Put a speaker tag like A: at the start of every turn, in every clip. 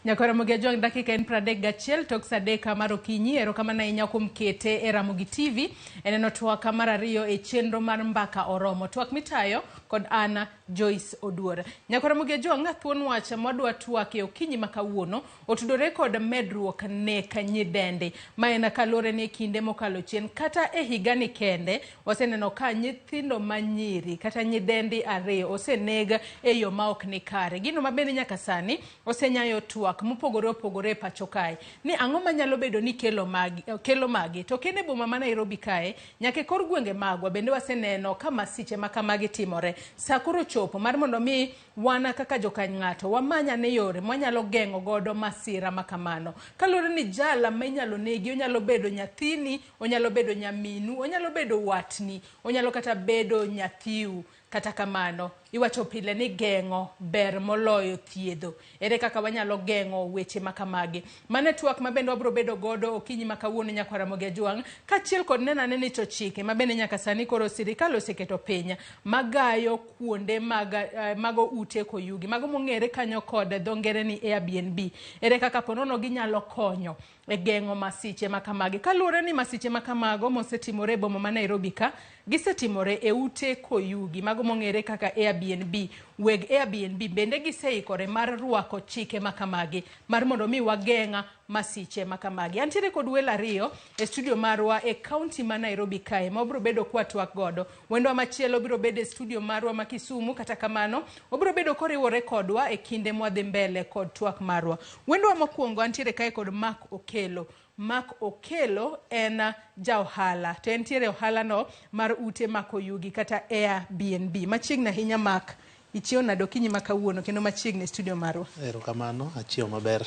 A: Nyakora Mugiajong dakika en pradek gachiel tok sadeka mar okinyi erokamano ahinya kuom kete e Ramogi TV eneno twak mar ariyo e chenro mar mbaka oromo twak mitayo kod Anna Joyce Oduor. Nyakora Mugiajong thuon wacha modwa twak e okinyi makawuono otudore kod Medruok nek Nyidendi ma en kalore ne kinde mokalo chien kata e higani kende waseneno ka nyithindo manyiri kata nyidendi ariyo oseneg e yo ma ok ni kare. Gino mabende nyaka sani osenyayo twak mopogore opogore pacho kae ni ang'o manyalo bedo ni kelo magi to kene boma ma Nairobi kae nyaka kor gwenge magwa bende waseneno ka masiche makamagi timore. Sakoro chopo mar mondo mi wana kaka jokany ng'ato wamanya ne yore mwanyalo geng'o godo masira makamano. Kalure ni jala ma inyalo negi onyalo bedo nyathini, onyalo bedo nyaminu, onyalo bedo watni, onyalo kata bedo nyathiu. Kata kamano iwacho pile ni geng'o ber moloyo thiedho. Ere kaka wanyalo geng'o weche makamagi. Mane twak mabende wabro bedo godo okinyi makawuono Nyakora Mugiajong kachiel kod nenane ni to chike mabende nyaka sani koro sirikal oseketo piny magayo kuonde mago ute koyugi mago mong'ere kanyo kod dho ngere ni Airbnb. Ere kaka ponono ginyalo konyo e geng'o masiche makamagi. Kalure ni masiche makamago mosetimore e boma ma Nairobi ka gisetimore e ute koyugi mago mong'ere kaka Airbnb. Weg Airbnb bende giseikore mar ruako chike makamagi mar mondo mi wageng'a masiche makamagi. Antiere kod welo ariyo e studio marwa e county ma Nairobi kae ma obro bedo kwa twak godo. Wendwa machielo biro bedo e studio marwa ma Kisumu kata kamano obro bedo koriwore kodwa e kinde mwadhi mbele kod twak marwa. Wendwa mokwongo antiere kae kod Mark Okelo. Mark Okelo en ja ohala to entiere ohala no mar ute makoyugi kata Airbnb. Machiegni ahinya Mark ichio nado kinyi makawuono kendo machiegni studio marwa.
B: Erokamano achio maber.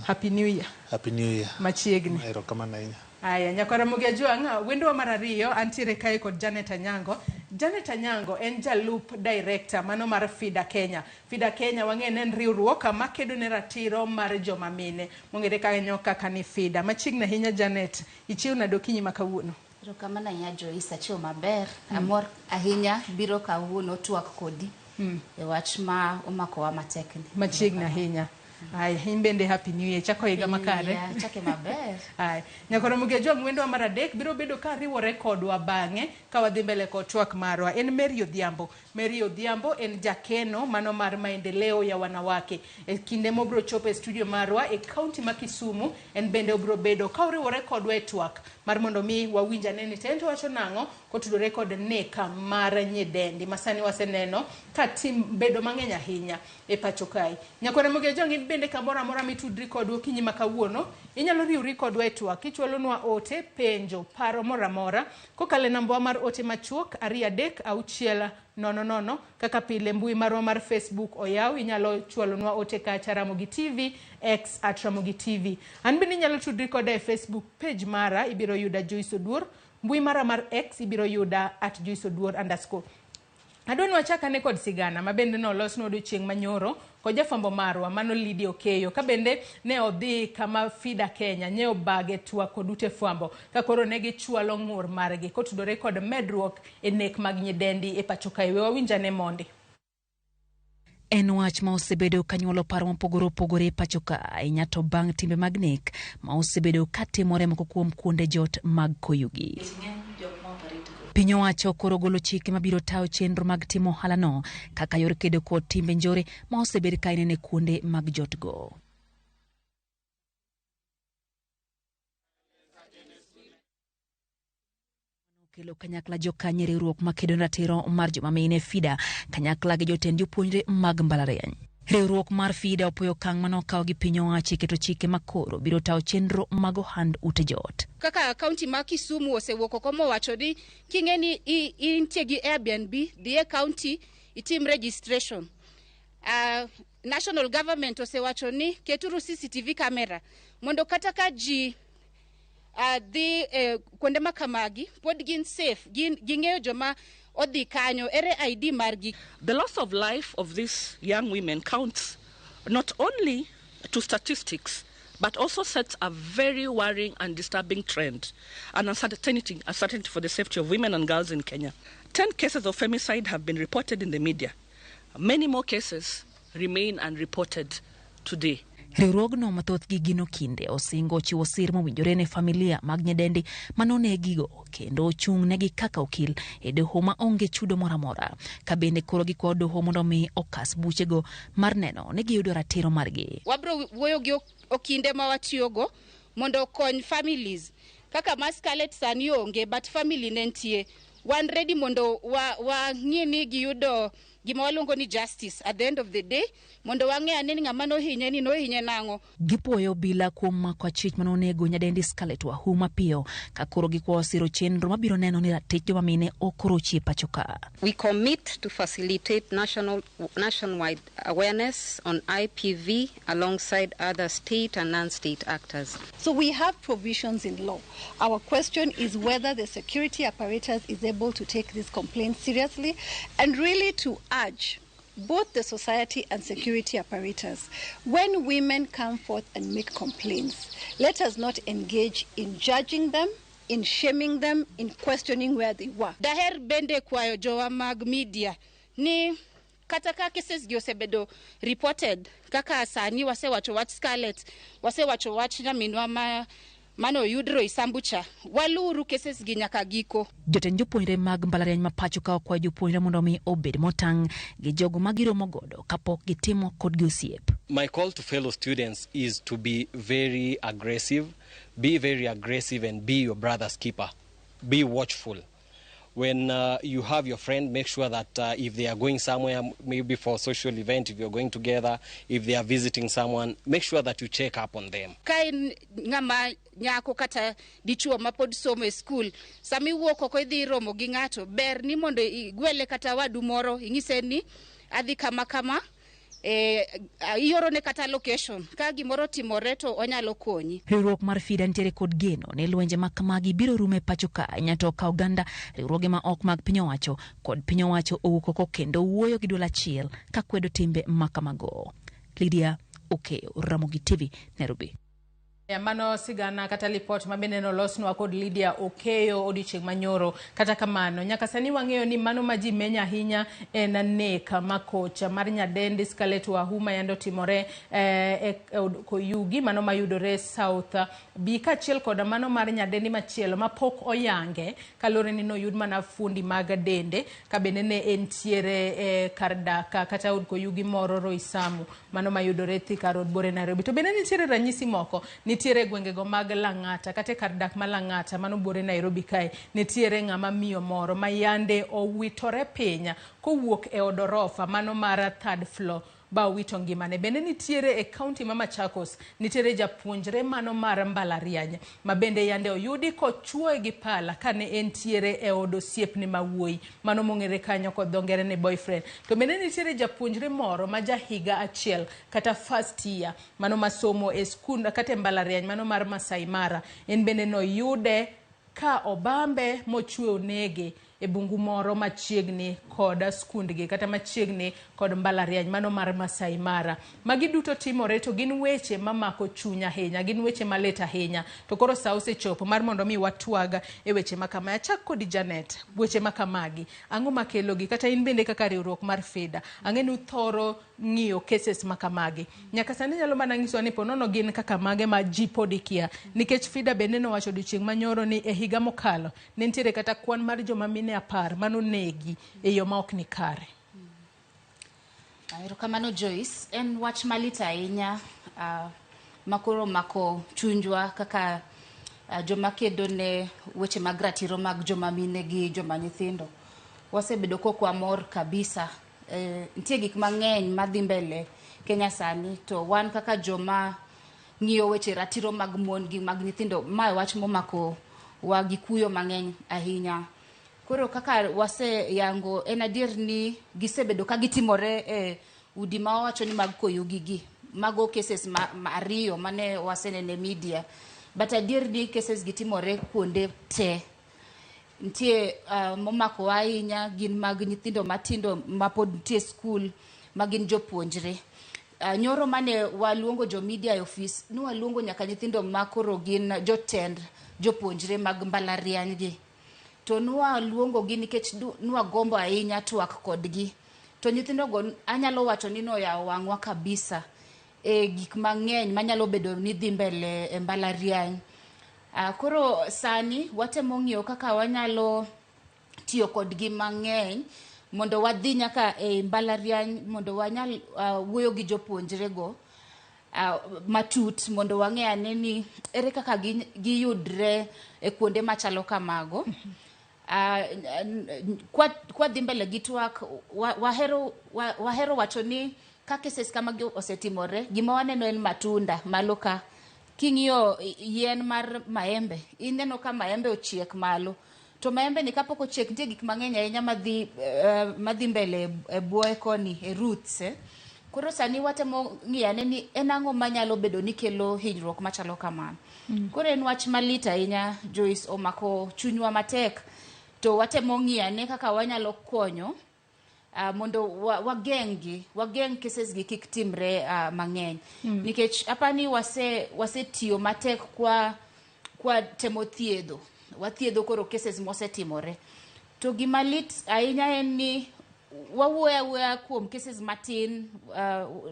A: Happy New Year.
B: Happy New Year.
A: Machiegni.
B: Erokamano ahinya.
A: Aya Nyakora Mugiajong wendwa mar ariyo antiere kae kod Janet Anyango. Janet Anyango en jalup director mano mar FIDA Kenya. FIDA Kenya wang'ene en riwruok makedo ne ratiro mar joma mine mong'ere kanyo kaka ni FIDA. Machiegni ahinya Janet ichio nado kinyi makawuono.
C: Erokamano ahinya Joyce achio maber. Amor ahinya biro kawuono twak kodi. E wach ma omakowa matekni.
A: Machiegni ahinya. Ai himbende Happy New Year chako higa makare.
C: Chake maber.
A: Ai Nyakora Mugiajong wendwa mar adek biro bedo ka riwore kodwa bang'e ka wadhi mbele kod twak marwa en Mary Odhiambo. Mary Odhiambo en jakeno mano mar maendeleo ya wanawake. E kinde mobro chopo e studio marwa e county ma Kisumu en bende obro bedo ka riwore kodwa e twak mar mondo mi wawinja neni tento wacho nang'o kotudore kod neka mar Nyidendi masani waseneno ka tim bedo mang'eny ahinya e pacho kae. Nyakora Mugiajong bende kamora mora mitudri kodwa kinyi makawuono inyalo riwri kodwa e twak ichwalonwa ote penjo paro mora mora kokale namba mar ote machuok 23 kaka pile mbui marwa mar Facebook oyaw inyalo chwalonwa ote ka Ramogi TV X @Ramogi TV. An bende inyalo tudri koda e Facebook page mara ibiro yuda Joyce Oduor, mbui mara mar X ibiro yuda @JoyceOduor_. Adwani wachaka ne kod sigana mabende no losno odiochieng' manyoro ko jafambo marwa mano Lydia Okeyo ka bende ne odhi kama FIDA Kenya nyeo bage twak kod ute fwambo ka koro ne gichwalo ng'ur margi kotudore kod Medruok e nek mag Nyidendi e pacho kae. We wawinjane mondi.
D: En wach ma osebedo kanyuolo paro mopogore opogore pacho ka ahinya to bang' timbe mag nek ma osebedo katimore moko kuom kuonde jot mag koyugi. Piny owacho koro golo chike mabiro tayo chenro mag timo ohala no kaka yor kedo kod timbe njore ma osebed ka inene kuonde mag jotgo. Kelo kanyakla jokanye riwruok makedo ratiro mar joma mine FIDA kanyakla gi jotend jopuonjre mag mbalariany. Riwruok mar FIDA opoyo okang' mano kawo gi piny owacho keto chike makoro biro tayo chenro mag ohand ute jot.
E: Kaka kaunti ma Kisumu osewuok oko mowacho ni king'eni intie gi Airbnb dhi e kaunti itim registration. National government osewacho ni keturu CCTV camera mondo kata ka ji dhi kuonde makamagi pod gin safe ging'eyo joma odhi kanyo ere ID margi.
F: The loss of life of these young women counts not only to statistics but also sets a very worrying and disturbing trend and uncertainty for the safety of women and girls in Kenya. 10 cases of femicide have been reported in the media. Many more cases remain unreported today.
D: Riwruogno mathoth gi gino kinde osingo chiwo sir mowinjore ne familia mag nyidendi manonegigo kendo ochung' negi kaka okil e doho ma onge chudo moro amora. Ka bende koro gikwayo doho mondo mi okas buchego mar neno ni giyudo ratiro margi.
E: Wabro wuoyo gi okinde ma watiyogo mondo okony families. Kaka ma Scarlett sani onge but family ne nitie. Wan ready mondo ng'i ni giyudo gima waluongo ni justice at the end of the day mondo wang'e ane ni ng'ama nohinye nang'o.
D: Gipuoyo bila kuom mako achich manonego nyadendi Scarlett Wahuma piyo ka koro gikwayo siro chenro mabiro neno ni ratich joma mine okorochi e pacho ka.
G: We commit to facilitate nationwide awareness on IPV alongside other state and non-state actors.
H: So we have provisions in law. Our question is whether the security apparatus is able to take this complaint seriously and really to urge both the society and security apparatus. When women come forth and make complaints, let us not engage in judging them, in shaming them, in questioning where they were.
E: Daher bende kwayo jowa mag media ni kata ka cases gi osebedo reported kaka sani wasewacho wach Scarlett, wasewacho wach nyaminwa mano yudro isambucha waluru cases gi nyaka giko.
D: Jotend jopuonjre mag mbalariany ma pacho ka okwayo jopuonjre mondo mi obed motang' gi jogo ma giromo godo kapok gitimo kodgi osiep.
I: My call to fellow students is to be very aggressive and be your brother's keeper. Be watchful. When you have your friend, make sure that if they are going somewhere, maybe for a social event, if you're going together, if they are visiting someone, make sure that you check up on them.
E: Kain ngama nyako kata dichuo mapod somo e school, sami wuok oko idhi romo gi ng'ato, ber ni mondo igwele kata wadu moro, ing'ise ni adhi kama, ioro ne kata location ka gimoro timore to onyalo konyi.
D: Riwruok mar FIDA nitiere kod geno ne lwenje ma kamagi biro rume pacho ka nyato ka Uganda riwruoge ma ok mag piny owacho kod piny owacho owuok oko kendo wuoyo gi duol achiel ka kwedo timbe makamago. Lydia Okeyo, Ramogi TV, Nairobi.
A: Mano sigana kata lipot mabende nolosnwa kod Lydia Okeyo odiochieng' manyoro. Kata kamano nyaka sani wang'eyo ni mano ma ji menya ahinya en nek ma kocha mar nyadendi Scarlett Wahuma yando timore Koyugi, mano mayudore South B, kaachiel kod mano mar nyadendi machielo ma pok oyange kalore ni noyud mana fundi mag dende ka bende ne entiere kar dak kata od Koyugi moro Roysamu, mano mayudore Thika Road Bore Nairobi. To bende nitiere ranyisi moko nitiere gwengego mag Lang'ata kata kar dak ma Lang'ata mano Bore Nairobi kae nitiere ng'ama miyo moro ma yande owitore pinya kowuok e odorofa mano mar third floor ba wito ngimane. Bende nitiere e county ma Machakos nitiere japuonjre mano mar mbalariany ma bende yande oyudi kochuoe gi pala kane entiere e od osiepne mawuoyi mano mong'ere kanyo kod dho ngere ne boyfriend. To bende nitiere japuonjre moro ma jahiga achiel kata first year mano masomo e skul kata mbalariany mano mar Masai Mara, en bende noyude ka obambe mochwe onege e bungu moro machiegni kod skundgi kata machiegni kod mbalariany mano mar Masai Mara. Magi duto timore to gin weche mamako chunya ahinya, gin weche malet ahinya. To koro sa osechopo mar mondo mi watwaga e weche makama. Chak kod Janet, weche makamagi ang'o makelogi kata in bende kaka riwruok mar FIDA ang'enu thoro ng'iyo cases makamagi. Nyaka sani nyalo mana ng'iso ni ponono gin kaka mage ma ji podikia nikech FIDA bende nowacho odiochieng' manyoro ni e higa mokalo ne nitiere kata kwan mar joma mine 10 mano negi e yo ma ok ni kare.
C: Erokamano Joyce, en wach malit ahinya makoro mako chunjwa kaka joma kedo ne weche mag ratiro mag joma mine gi joma nyithindo. Wasebedo kokwamor kabisa. Nitie gik mang'eny madhi mbele Kenya sani to wan kaka joma ng'iyo weche ratiro mag mon gi mag nyithindo ma wach momako wa gi kuyo mang'eny ahinya. Koro kaka wase yango en adier ni gisebedo ka gitimore e udi ma wacho ni mag Koyugi gi mago cases ariyo mane wasenene media, but adier ni cases gitimore kuonde te. Ntie momako ahinya gin mag nyithindo matindo mapod ntie school magin jopuonjre. nyoro mane waluongo jo media office ni waluongo nyaka nyithindo makoro gin jotend jopuonjre mag mbalariany gi to nwa luongo gi nikech nwa gombo ahinya twak kodgi to nyithindo go anyalo wacho ni no ya wangwa kabisa gik mang'eny manyalo bedo ni dhi mbele e mbalariany. Koro sani watemo ng'iyo kaka wanyalo tiyo kodgi mang'eny mondo wadhi nyaka e mbalariany mondo wanyal wuoyo gi jopuonjre go matut mondo wang'e ane ni ere kaka giyudre e kuonde machalo kamago. Kwa dhi mbele gi twak wahero wacho ni ka cases kamagi osetimore gima waneno en matunda malo ka king'iyo yien mar maembe ineno ka maembe ochiek malo to maembe ni kapok ochiek nitie gik mang'eny ahinya madhi mbele e buoye koni e roots koro sani watemo ng'iyane ni en ang'o manyalo bedo ni kelo hinyruok machalo kamano. Koro en wach malit ahinya Joyce omako chunywa matek to watemo ng'iyane kaka wanyalo konyo mondo wageng cases gi kik timre mang'eny nikech apani wasetiyo matek kwa temo thiedho wathiedho koro cases mosetimore to gima lit ahinya en ni wawuoya kuom cases matin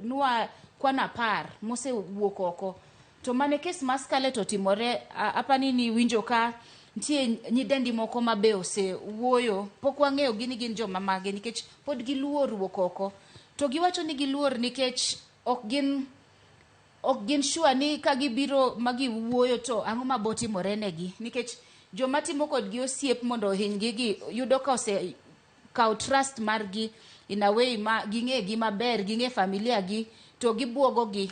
C: nwa kwana par mosewuok oko to mane case ma Scarlett otimore apani ni winjo ka ntie nyidendi moko mabe osewuoyo pok wang'eyo gin joma mage nikech pod giluor wuok oko to giwacho ni giluor nikech ok gin sure ni ka gibiro magiwuoyo to ang'o mabotimore negi nikech joma timo kodgi osiep mondo ohinygi gi yudo ka osekawo trust margi in a way ma ging'e gi maber ging'e familia gi to gibuogo gi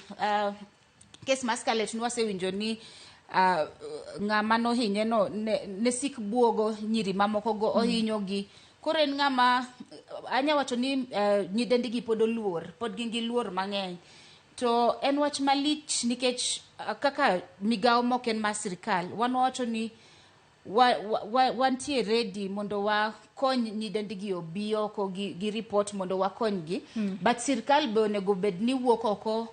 C: case ma Scarlett nwasewinjo ni ng'ama nohinye no ne sik buogo nyiri mamoko go ohinyo gi koro en ng'ama anya wacho ni nyidendi gi pod oluor pod gi luor mang'eny to en wach malich nikech kaka migawo moko en mar sirikal wan wacho ni wantie ready mondo wakony nyidendi gi obi oko gi report mondo wakonygi but sirikal be onego bed ni wuok oko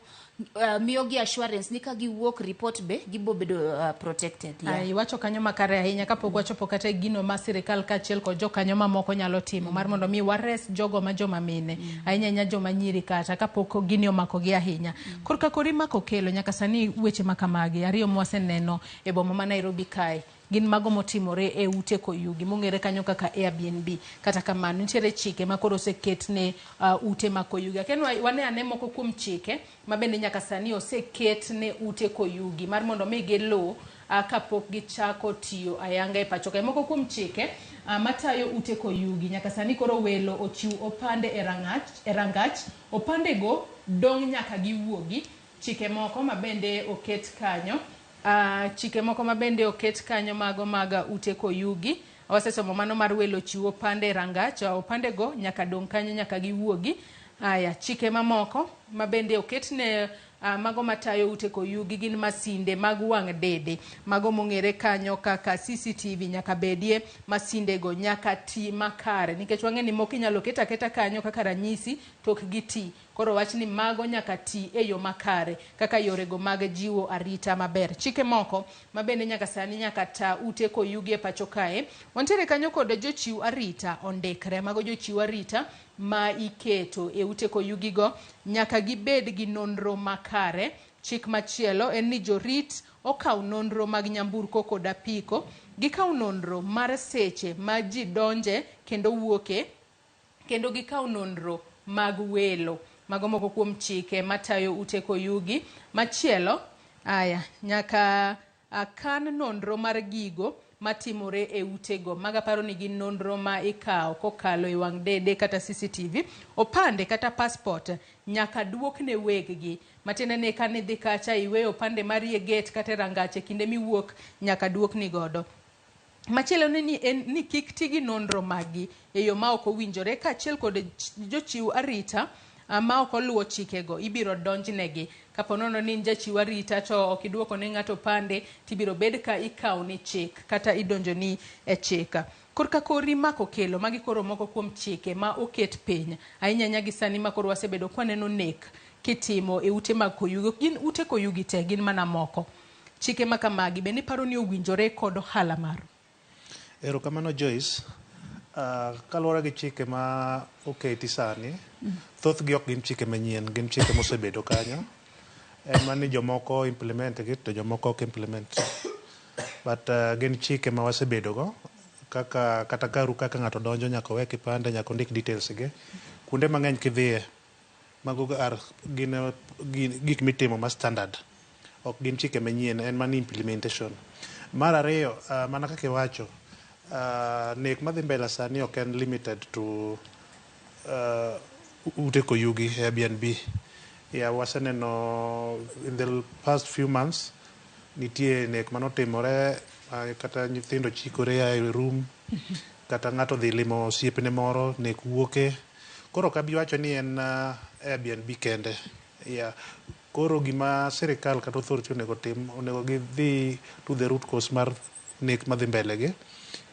C: miyo gi assurance ni ka giwuok report be gibo bedo protected.
A: Ai wacho kanyo makare ahinya kapok wachopo kata gino ma sirikal kaachiel kod jokanyo mamoko nyalo timo mar mondo mi wares jogo ma joma mine ahinya joma nyiri kata kapok gini omako gi ahinya. Korka kori mako kelo nyaka sani weche makamagi ariyo mwaseneno e boma ma Nairobi kae gin mago motimore e ute koyugi mong'ere kanyo kaka Airbnb kata kamano nitiere chike ma koro oseket ne ute makoyugi ken wane ane moko kuom chike mabende nyaka sani oseket ne ute koyugi mar mondo mi gelo kapok gichako tiyo ayanga e pacho kae moko kuom chike matayo ute koyugi nyaka sani koro welo ochiw opande e rangach opande go dong nyaka giwuogi chike moko mabende oket kanyo chike moko mabende oket kanyo mago maga ute koyugi wasesomo mano mar welo chiwo pande rangach opande go nyaka dong kanyo nyaka giwuogi aya chike mamoko mabende oket ne mago matayo ute koyugi gin masinde mag wang' dede mago mong'ere kanyo kaka CCTV nyaka bedie masinde go nyaka ti makare nikech wang'e ni moko inyalo keta kanyo kaka ranyisi tok giti koro wach ni mago nyaka ti e yo makare kaka yore go mag jiwo arita maber. Chike moko mabende nyaka sani nyaka ta ute koyugi e pacho kae wantiere kanyo kod jochiw arita ondikre mago jochiw arita ma iketo e ute koyugi go nyaka gibed gi nonro makare. Chik machielo en ni jorit okaw nonro mag nyamburko kod apiko gikaw nonro mar seche ma ji donje kendo wuoke kendo gikaw nonro mag welo mago moko kuom chike matayo ute koyugi. Machielo nyaka kan nonro mar gigo matimore e utego maga paro ni gin nonro ma ikawo kokalo e wang' dede kata CCTV opande kata passport nyaka duok ne weggi matene ne kane dhi kacha iweyo opande mari e gate kata rangache kinde miwuok nyaka duok ni godo. Machielo ni kik tigi nonro magi e yo ma ok owinjore kaachiel kod jochiw arita ma ok oluwo chikego ibiro donjnegi kapo nono ni jachiw arita to ok iduoko ne ng'ato pande tibiro bed ka ikawo ni chik kata idonjo ni e chik. Korka kori mako kelo magi koro moko kuom chike ma oket piny ahinya nyagi sani ma koro wasebedo kwaneno nek kitimo e ute mag koyugi. Gin ute koyugi te gin mana moko. Chike makamagi bende paro ni owinjore kod ohala maro.
B: Erokamano Joyce. Kaluwore gi chike ma oketi sani, thoth gi ok gin chike manyien, gin chike mosebedo kanyo. Ema ni jomoko implement gi to jomoko ok implement. But gin chike ma wasebedo go, kaka kata karu kaka ng'ato donjo nyaka we kipande nyaka ondik details gi. Kuonde mang'eny kidhiye, mago gin gik mitimo ma standard. Ok gin chike manyien, en mana implementation. Mar ariyo, mana kaka iwacho, nek madhi mbele sani ok en limited to ute koyugi Airbnb. Waseneno in the past few months nitie nek manotimore kata nyithindo chikore e room kata ng'ato dhi limo osiepne moro nek wuoke. Koro kabi wacho ni en Airbnb kende. Koro gima sirikal kata authority onego tim, onego gidhi to the root cause mar nek madhi mbele gi.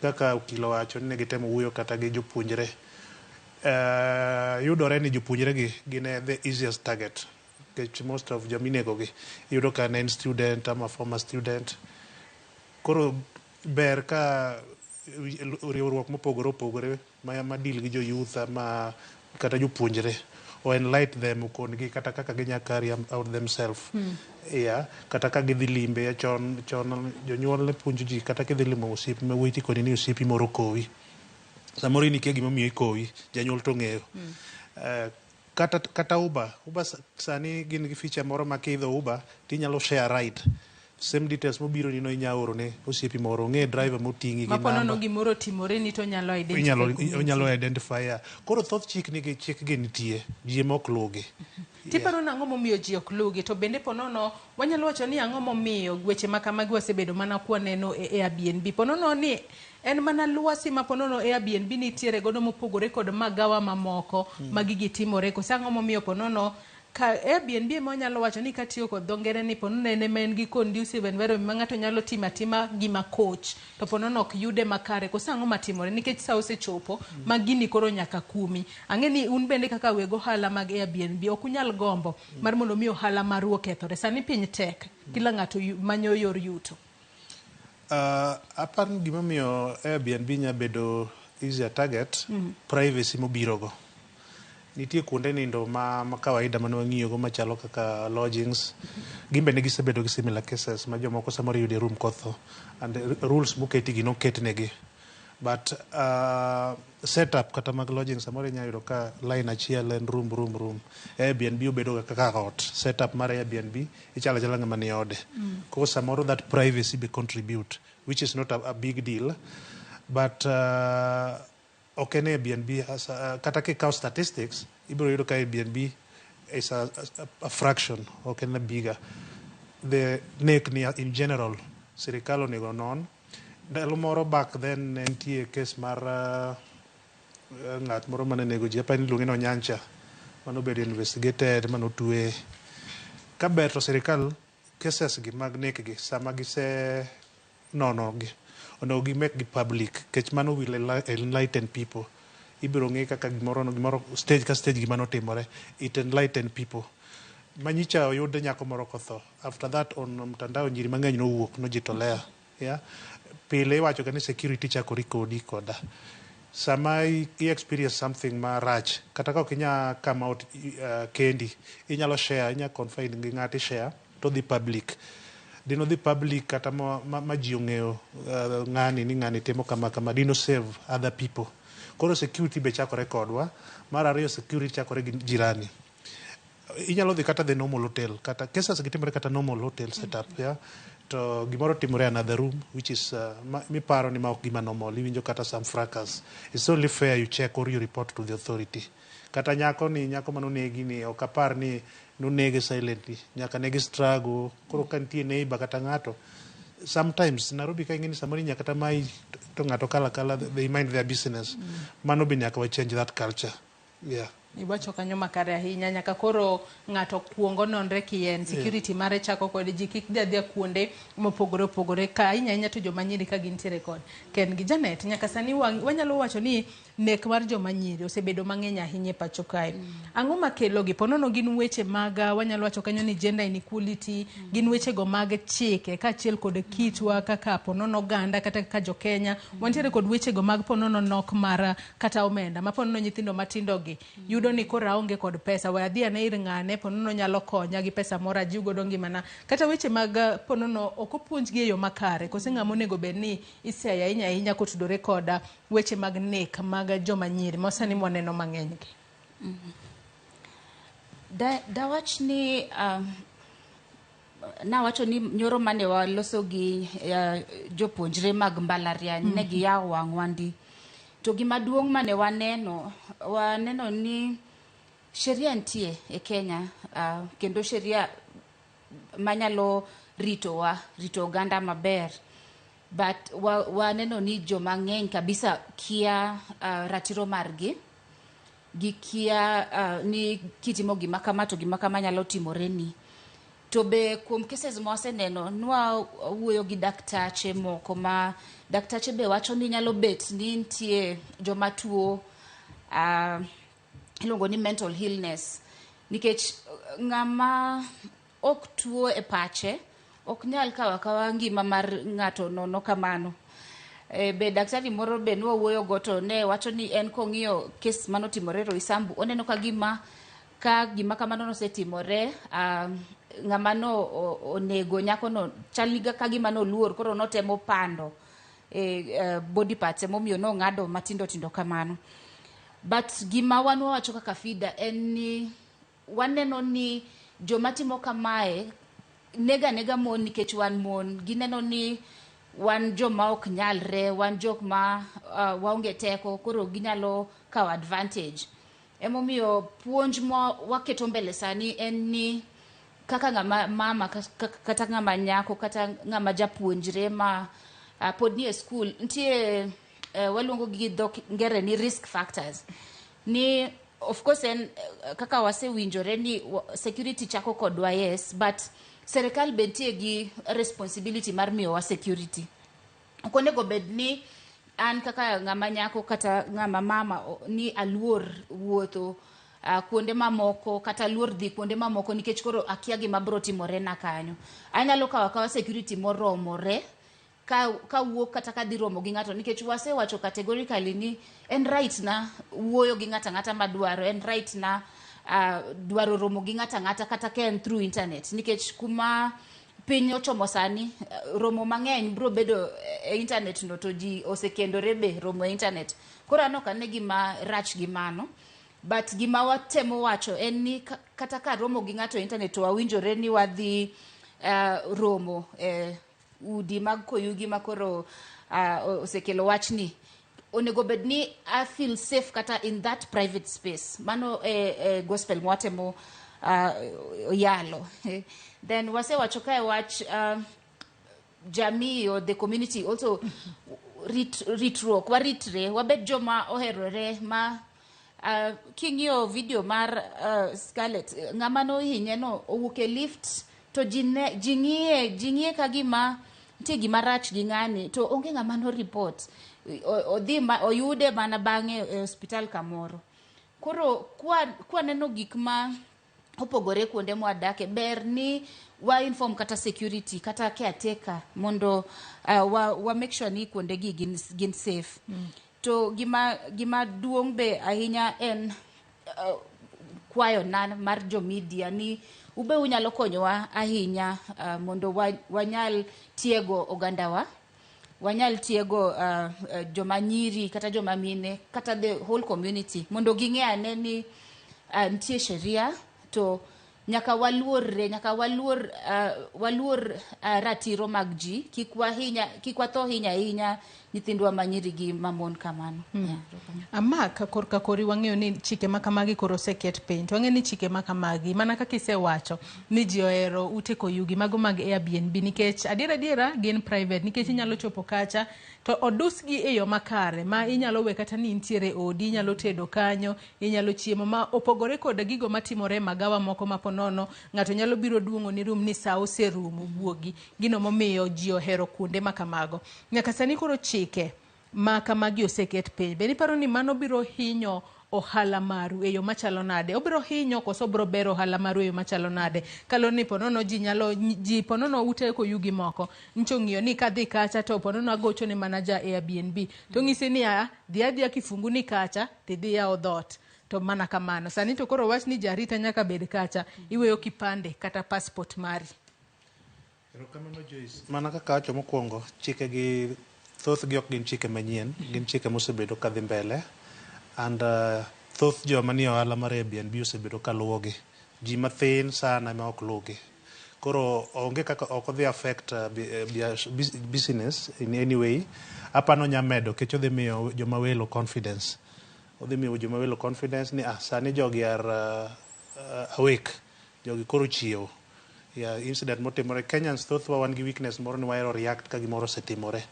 B: Kaka okilo wacho ni gitemo wuoyo kata gi jopuonjre. Yudore ni jopuonjre gi gin the easiest target. Most of jominego gi yudo ka en student ama former student. Koro ber ka riwruok mopogore opogore ma deal gi jo youth ama kata jopuonjre o enlighten them ukon gi kata kaka ginya carry out themselves. Kata ka gidhi limbe chon jonyuol ne puonjo ji kata kidhi limo osiepi ma wuoyi koni ni osiepi moro kowi. Samoro ni kia gima miyo ikowi, janyuol to ng'eyo. Kata Uber sani gin gi feature moro ma kidho Uber tinyalo share ride. Same details mobiro ni no inya oro ne osiepi moro ng'e driver moting'i gi namba.
A: Mapono gimoro timore ni to nyalo identify.
B: Onyalo identify. Koro thoth chik gi nitie, ji mok lugi.
A: Tiparo nang'o momiyo ji ok lugi to bende ponono wanyalo wacho ni ang'o momiyo weche makamagi wasebedo mana kwaneno e Airbnb. Ponono ni en mana luasi ma ponono Airbnb nitiere godo mopogore kod magawa mamoko magigi timore. Kose ang'o momiyo ponono ka Airbnb ema wanyalo wacho ni katiyo kod dho ngere ni ponono en ma en gi conducive environment ma ng'ato nyalo timo atima gima coach to ponono ok yude makare. Kose ang'o matimore nikech sa osechopo ma gini koro nyaka kumi. Ang'e ni un bende kaka weg ohala mag Airbnb ok unyal gombo mar mondo mi ohala maru okethore. Sani piny tek, kila ng'ato manyo yor yuto.
B: Aparo gimomiyo Airbnb nya bedo easier target, privacy mobirogo. Nitie kuonde nindo ma kawaida mane wang'iyogo machalo kaka lodgings. Gimbe ne gisebedo gi similar cases ma jomoko samoro yude room kotho. And rules moketi gi noketnegi. But setup kata mag lodging samoro inya yudo ka line achiel en room. Airbnb obedo kaka ot. Setup mar Airbnb ichalo chala ng'ama ni ode. Koro samoro that privacy be contribute, which is not a big deal. But okay, Airbnb kata kikaw statistics, ibiro yudo ka Airbnb is a fraction, okay, na bigger. The nek ni in general, sirikal onego non. Ndalo moro back then nentie case mar ng'at moro mane nego ji apani luonge no Nyancha, mano bedo investigated, mano tuwe. Kaber to sirikal cases gi mag nek gi sama gise nono gi onego gi make gi public kech mano will enlighten people. Ibiro ng'e kaka gimoro stage ka stage gima notimore, it enlighten people. Manyicha oyude nyako moro kotho. After that on mtandao nyiri mang'eny nowuok nojitolea. Pile iwacho ka ni security chako rekodi koda. Sama I experience something ma rach kata ka ok inya come out kendi, inyalo share, inya confide gi ng'ati share to the public. Dino dhi public kata ma ji ong'eyo ng'ani timo kama dino save other people. Koro security be chakore kodwa. Mar ariyo security chakore gi jirani. Inyalo dhi kata the normal hotel kata cases gitimore kata normal hotel setup to gimoro timore another room which is miparo ni ma ok gima normal, iwinjo kata some fracas. It's only fair you check or you report to the authority. Kata nyako manonegi ni ok apar ni nonege silently, nyaka negi struggle. Koro kantie neighbor kata ng'ato sometimes Nairobi ka ing'eni samoro nyaka kata mai to ng'ato kala they mind their business. Mano be nyaka we change that culture.
A: Iwacho kanyo makare ahinya nyaka koro ng'ato kuongo nonre kien security mare chako kod ji kik dhia kuonde mopogore opogore ka ahinya to joma nyiri ka gintiere kod ken gi Janet nyaka sani wanyalo wacho ni nek mar joma nyiri osebedo mang'eny ahinya e pacho kae. Ang'o makelo gi ponono gin weche mag wanyalo wacho kanyo ni gender inequality, gin weche go mag chike kaachiel kod kitwa kaka ponono ganda kata kaka jo Kenya wantiere kod weche go mag ponono nok mar kata omenda ma ponono nyithindo matindo gi yudo ni kora onge kod pesa wa adhia na ir ng'ane ponono nyalo konya gi pesa mora jiw godo ngimana kata weche mag ponono ok opuonj gi e yo makare kose ng'ama onego bed ni isaya ahinya kotudore kod weche mag nek mag joma nyiri mosani mwaneno mang'eny gi.
C: Dawach ni nawacho ni nyoro mane waloso gi jopuonjre mag mbalariany ne giyawo wang' wandi to gima duong' mane waneno ni sheria nitie e Kenya kendo sheria manyalo rito oganda maber but waneno ni joma ng'eny kabisa kia ratiro margi gi kia ni kitimo gima kama to gima kama nyalo timoreni. To be kuom cases mwaseneno nwa wuoyo gi daktache moko ma daktache be wacho ni nyalo bet ni nitie joma tuo ilongo ni mental illness nikech ng'ama ok tuo e pache ok nyal kawa ngima mar ng'ato nono kamano. Be daktari moro be nwa wuoyo go to ne wacho ni en kong'iyo case manotimore Roysambu oneno ka gima kamano nosetimore ng'ama no onego nyako no chaliga ka gima no luor koro notemo pando body parts emomiyo no ng'ado matindo kamano. But gima wanwa wacho kaka FIDA en ni waneno ni joma timo kamae nega mon nikech wan mon gineno ni wan joma ok nyalre wan jok ma waonge teko koro ginyalo kawo advantage. Emomiyo puonj mo waketo mbele sani en ni kaka ng'ama mama kata ng'ama nyako kata ng'ama japuonjre ma pod ni e school nitie waluongo gi dhok ngere ni risk factors ni of course en kaka wasewinjore ni security chako kodwa yes but serikal be nitie gi responsibility mar miyo wa security. Ok onego bed ni an kaka ng'ama nyako kata ng'ama mama ni aluor wuotho kuonde mamoko kata luor dhi kuonde mamoko nikech koro akia gima bro timore na kanyo. Anyalo kawa security moromore ka wuok kata ka dhi romo gi ng'ato nikech wasewacho categorically ni en right na wuoyo gi ng'ata madwaro en right na dwaro romo gi ng'ata kata ken through internet nikech kuma piny ochomo sani romo mang'eny bro bedo e internet no to ji osekendore be romo e internet koro ano kane gima rach gi mano but gima watemo wacho en ni kata ka romo gi ng'ato e internet to wawinjore ni wadhi romo udi mag koyugi makoro osekelo wachni onego bed ni I feel safe kata in that private space mano gospel mwatemo yalo then wasewacho kae wach jamii or the community also ritruok waritre wabed joma oherore ma king'iyo video mar Scarlett ng'ama no hinye no owuok e lift to jing'iye ka gima nitie gima rach gi ng'ani to onge ng'ama no report odhi oyude mana bang'e e hospital kamoro. Koro kwa neno gik ma opogore kuonde mwadake ber ni wa inform kata security kata caretaker mondo wa make sure ni kuonde gi gin safe. To gima duong' be ahinya en kwayo nan mar jo media ni ube unyalo konyowa ahinya mondo wanyal tiego ogandawa wanyal tiego joma nyiri kata joma mine kata the whole community mondo ging'e ane ni nitie sheria to nyaka waluor ratiro mag ji kik watho hinya nyithindwa manyiri gi mamon kamano.
A: Ama ka kori wang'eyo ni chike makamagi koro seket piny. To wang'eyo ni chike makamagi mana kaka isewacho ni ji ohero ute koyugi mago mag Airbnb nikech adiera gin private nikech inyalo chopo kacha to odusgi e yo makare ma inyalo we kata ni intiere odi, inyalo tedo kanyo, inyalo chiemo ma opogore kod gigo matimore magawa moko maponono. Ng'ato nyalo biro duongo ni room ni sa oserumo wuogi. Gino momiyo ji ohero kuonde makamago. Nyaka sani koro chike makamagi oseket piny. Be niparo ni mano biro hinyo ohala maru e yo machalo nade? Obiro hinyo koso biro bero ohala maru e yo machalo nade? Kalo ni ponono ji ponono ute koyugi moko. Ncho ng'iyo ni kadhi kacha to ponono agocho ne manager Airbnb. To ng'isi ni dhia kifungu ni kacha tidhi yawo dhot. To mana kamano. Sani to koro wach ni jarita nyaka bed kacha iweyo kipande kata passport mari.
B: Erokamano Joyce. Mana kaka wacho mokwongo chike gi thoth gi ok gin chike manyien, gin chike mosebedo kadhi mbele and thoth joma nie ohala mar Airbnb osebedo kaluwogi. Ji mathin sana ma ok luwogi. Koro onge kaka ok odhi affect business in any way. Apano nyamedo kech odhi miyo joma welo confidence. Odhi miyo joma welo confidence ni sani jogi are awake. Jogi koro chiewo. Incident motimore Kenyans thothwa wan gi weakness moro ni wahero react ka gimoro osetimore.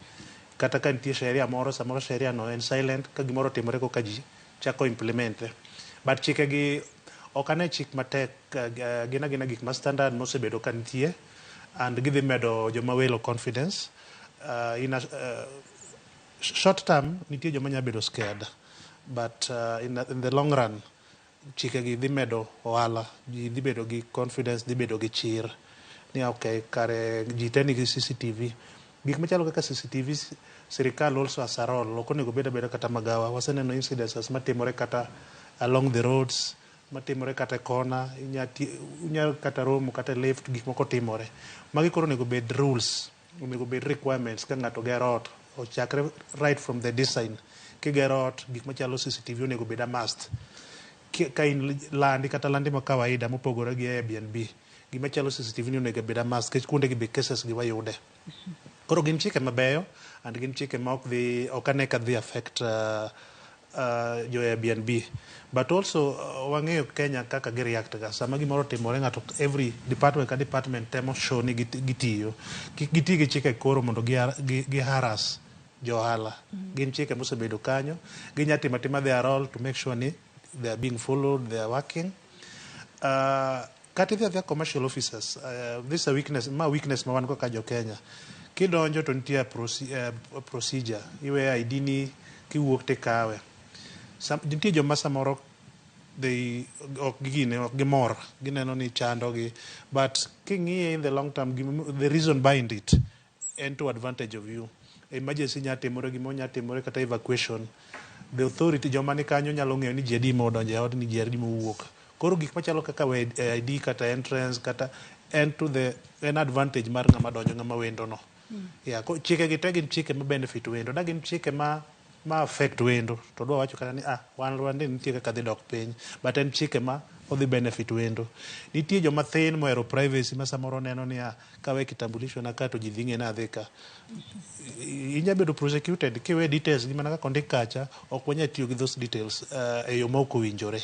B: Kata ka nitie sheria moro samoro sheria no en silent ka gimoro timore ko ka ji chako implement. But chike gi ok ane chik matek gina gik ma standard mosebedo ka nitie and gidhi medo joma welo confidence. In a short term nitie joma nya bedo scared but in the long run chike gi dhi medo ohala, ji dhi bedo gi confidence, dhi bedo gi chir ni okay kare ji teni gi CCTV. Gik machalo kaka CCTV sirikal also as a role ok onego beda kata magawa. Waseneno incidences matimore kata along the roads, matimore kata kona, inya kata romo kata left gik moko timore. Magi koro onego bed rules, onego bed requirements ka ng'ato gero ot ochakre right from the design. Kigero ot gik machalo CCTV onego bed a must. Ka in landi kata landi ma kawaida mopogore gi Airbnb gima chalo CCTV ni onego bed a must kech kuonde gi be cases gi wayude. Koro gin chike mabeyo and gin chike ma ok ane ka dhi affect jo Airbnb. But also wang'eyo Kenya kaka gi react ga sama gimoro timore ng'ato every department ka department temo show ni gitiyo. Kik giti gi chike koro mondo gi harass jo ohala. Gin chike mosebedo kanyo. Ginya timo their role to make sure ni they are being followed, they are working. Kati dhia commercial officers, this is a weakness ma wan ko ka jo Kenya. Kidonjo to nitie procedure. Iwe ID ni kiwuok te kawe. Nitie joma samoro ok gimor. Gineno ni chando gi. But king'iye in the long term, the reason behind it and to advantage of you. Emergency nya timore gimonya timore kata evacuation. The authority joma ni kanyo nyalo ng'eyo ni ji adi modonjo e od ni ji adi mowuok. Koro gik machalo kaka ID kata entrance kata an advantage mar ng'ama donjo ng'ama wendo no. Chike gi te gin chike ma benefit wendo. Da gin chike ma affect wendo. To dwa wacho kata ni wan Rwanda nitie kaka dhi dok piny. But en chike ma odhi benefit wendo. Nitie joma thin mohero privacy ma samoro neno ni kawe kitambulisho na ka to ji dhi ng'e na adhi ka. Inya bedo prosecuted kiwe details gimana ka kondik kacha ok wanya tiyo gi those details e yo ma ok owinjore.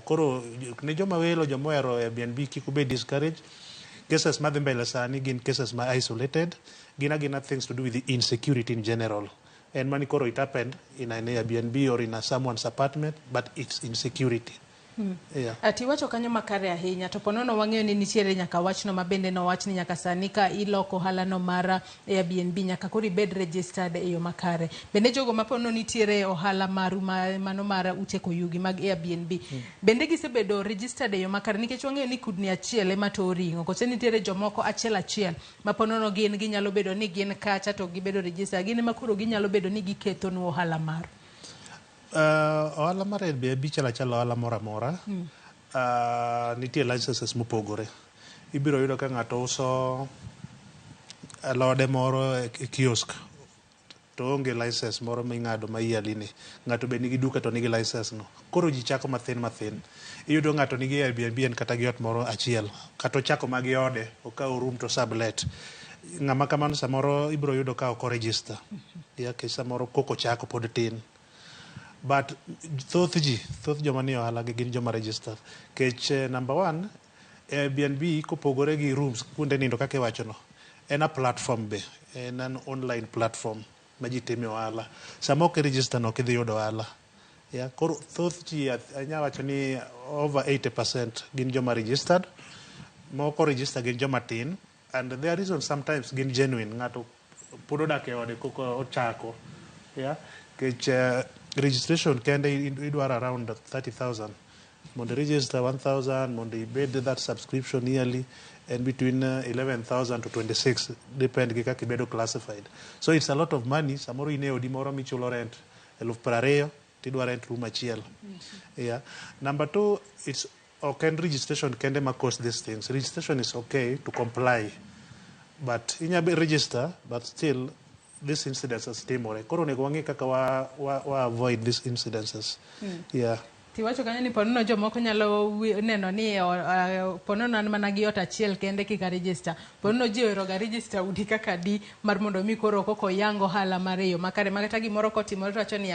B: Koro ne joma welo joma ohero Airbnb kik ubed discouraged. Cases madhi mbele sani gin cases ma isolated. Gina things to do with the insecurity in general. And mani koro it happened in an Airbnb or in someone's apartment, but it's insecurity.
A: Ati wacho kanyo makare ahinya to ponono wang'eyo ni nitiere nyaka wachno mabende no wach ni nyaka sani ka iloko halano mara Airbnb nyaka kori bed registered e yo makare. Bende jogo mapono nitiere ohala maru mano mara ute koyugi mag Airbnb. Bende gisebedo registered e yo makare nikech wang'eyo ni kudni achiel ema to ringo. Kose nitiere jomoko achiel maponono gin ginyalo bedo ni gin kacha to gibedo registered. Gin makuro ginyalo bedo ni giketho nu ohala maru.
B: Ohala mar Airbnb chala ohala mora mora. Nitie licenses mopogore. Ibiro yudo ka ng'ato uso alode moro e kiosk to onge license moro ming'ado ma iyali ni. Ng'ato be nigi duka to nigi license no. Koro ji chako mathin. Iyudo ng'ato nigi Airbnb en kata gi ot moro achiel. Kata ochako magi ode okawo room to sublet. ng'ama kamano samoro ibro yudo ka ok register ke samoro koko chako pod tin, but thoth joma nie ohala gin joma register kech number one Airbnb kopogore gi rooms kuonde nindo kaka iwachono en a platform be en an online platform ma ji time ohala. Sama ok register no kidhi yudo ohala. Koro thoth ji anya wacho ni over 80% gin joma registered, moko register gin joma tin, and their reason sometimes gin genuine, ng'ato pod odak e ode koko ochako. Kech registration kende idwaro around 30,000 mondo register 1,000 mondo ibed that subscription yearly, and between 11,000 to 26 depend gi kaka ibedo classified. So it's a lot of money. Samoro ine odi moro michulo rent 20,000 tidwa rent room achiel. Number two, it's okay, registration kende ma cost these things. Registration is okay to comply, but inya be register, but still these incidences timore. Koro nego wangi kaka wa avoid these incidences.
A: Tiwacho kanyo ni ponono jomoko nyalo neno ni ponono an mana gi ot achiel kende kika register. Ponono ji ohero ga register udi kaka di mar mondo mi koro koko yango hala mar yo makare makata gimoro kotimore to wacho ni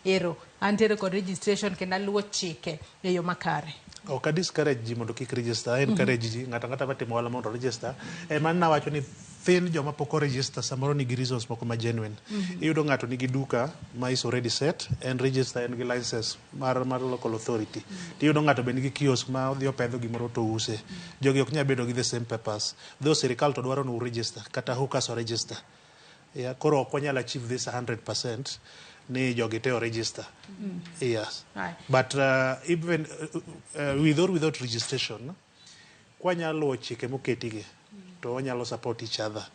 A: ero antere kod registration kendo aluwo chike e yo makare.
B: Ok discourage ji mondo kik register, encourage ji ngata batimo wala mondo register. Man na wacho ni thin joma poko register samoro nigi reasons moko ma genuine. Iyudo ng'ato nigi duka ma is already set and register and gi license mar local authority. Iyudo ng'ato be nigi kiosk ma odhi opedho gimoro to use. Jogi ok nya bedo gi the same papers. Though sirikal to dwaro no register kata hookas o register. Koro ok wanyalo achieve this 100%. Ni jogi te o register. Yes. But even with or without registration, kwanyalo chike moketigi to wanyalo support each other.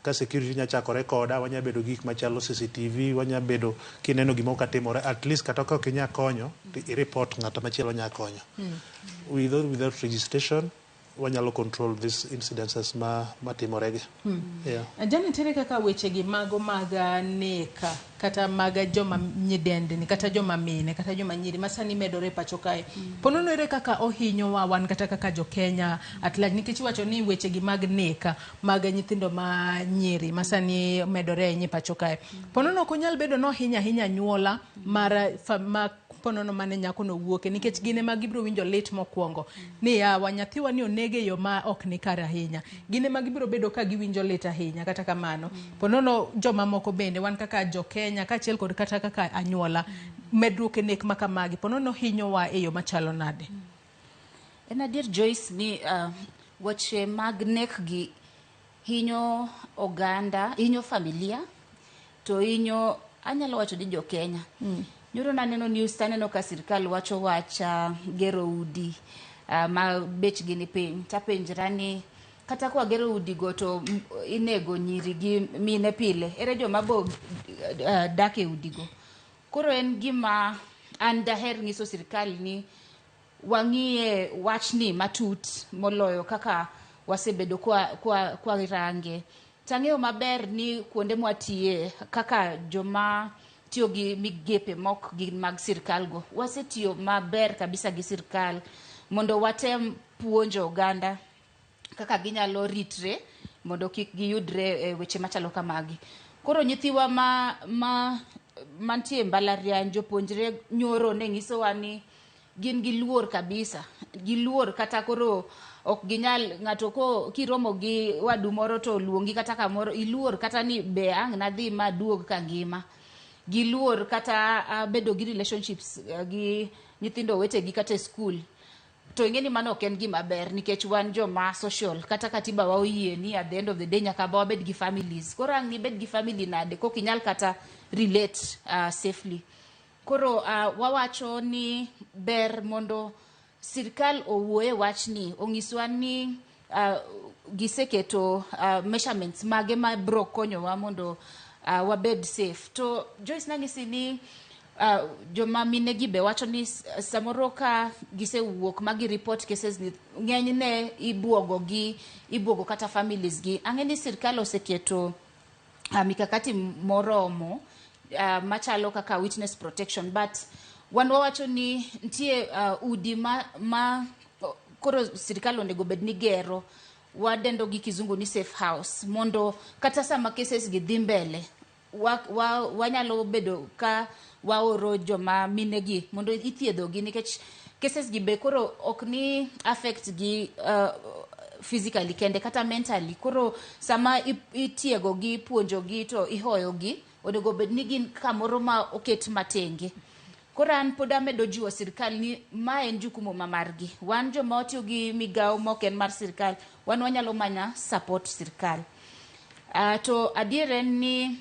B: Ka security nya chako rekoda, wanya bedo gik machalo CCTV, wanya bedo kineno gimo katimore, at least kata ka ok nya konyo, i report ng'ata machielo nya konyo. With or without registration, wanyalo control these incidences matimorege.
A: Jani tere kaka wechegi mago maga neka kata maga joma nyidendi ni kata joma mine kata joma nyiri masani medore pacho kae. Ponono ere kaka ohinyo wa wan kata kaka jo Kenya atla nikech wacho ni wechegi mag neka maga nyithindo ma nyiri masani medore nyi pacho kae. Ponono konyal bedo no hinya nyuola mar ponono mane nyako no wuoke nikech gine ma gibro winjo lit mokwongo ni wanyathiwa ni onege yo ma ok ni kara ahinya. Gine ma gibro bedo ka giwinjo lit ahinya kata kamano. Ponono joma moko bende wan kaka jo Kenya kachiel kod kata kaka anyuola medruok nek makamagi ponono hinyo wa e yo machalo nade.
C: En adier Joyce ni weche mag nek gi hinyo oganda, hinyo familia, to hinyo anyalo wacho ni jo Kenya. Nyoro naneno news taneno ka sirikal wacho wacha gero udi ma bech gini piny tapenjrani kata kwa gero udi go to inego nyiri gi mine pile ere joma bo dake udi go. Koro en gima an daher nyiso sirikal ni wang'iye wachni matut moloyo kaka wasebedo kwa range. Tang'eyo maber ni kuonde mwatiye kaka joma tiyo gi migepe mok gi mag sirkal go wasetiyo maber kabisa gi sirkal mondo watem puonjo oganda kaka ginyalo ritre mondo kik giyudre weche machalo kamagi. Koro nyithiwa mantie mbalariany jopuonjre nyoro ne nyisowa ni gin gi luor kabisa, gi luor kata koro ok ginyal ng'ato ko kiromo gi wadu moro to luongi kata kamoro iluor kata ni be ang' nadhi maduog ka ngima. Giluor kata bedo gi relationships gi nyithindo wetegi kata school. To ingeni mano ok en gima ber nikech wan joma social kata katiba wa oyie ni at the end of the day nyaka ba bed gi families. Koro ang' ni bed gi family nade kok inyal kata relate safely. Koro wawacho ni ber mondo sirkal owuoye wachni ong'iswa ni giseketo measurements mage ma bro konyowa mondo wabed safe. To Joyce nang'isi ni joma mine gi be wacho ni samoro ka gisewuok magi report cases ni ng'enyne ibuogo kata families gi. Ang'eni sirkal oseketo mikakati moromo machalo kaka witness protection, but wan wawacho ni ntie udi ma koro sirkal onego bed ni gero wadendo gi kizungu ni safe house mondo kata sama cases gi dhi mbele wanyalo bedo ka waoro joma mine gi mondo ithiedho gi nikech cases gi be koro ok ni affect gi physically kende kata mentally koro sama itiego gi puonjo gi to ihoyo gi onego bed ni gin kamoro ma oket matenge. Koro an pod amedo jiwo sirkal ni ma en jukumu margi. Wan joma otiyo gi migawo mok en mar sirkal, wan wanyalo manya support sirkal. To adier en ni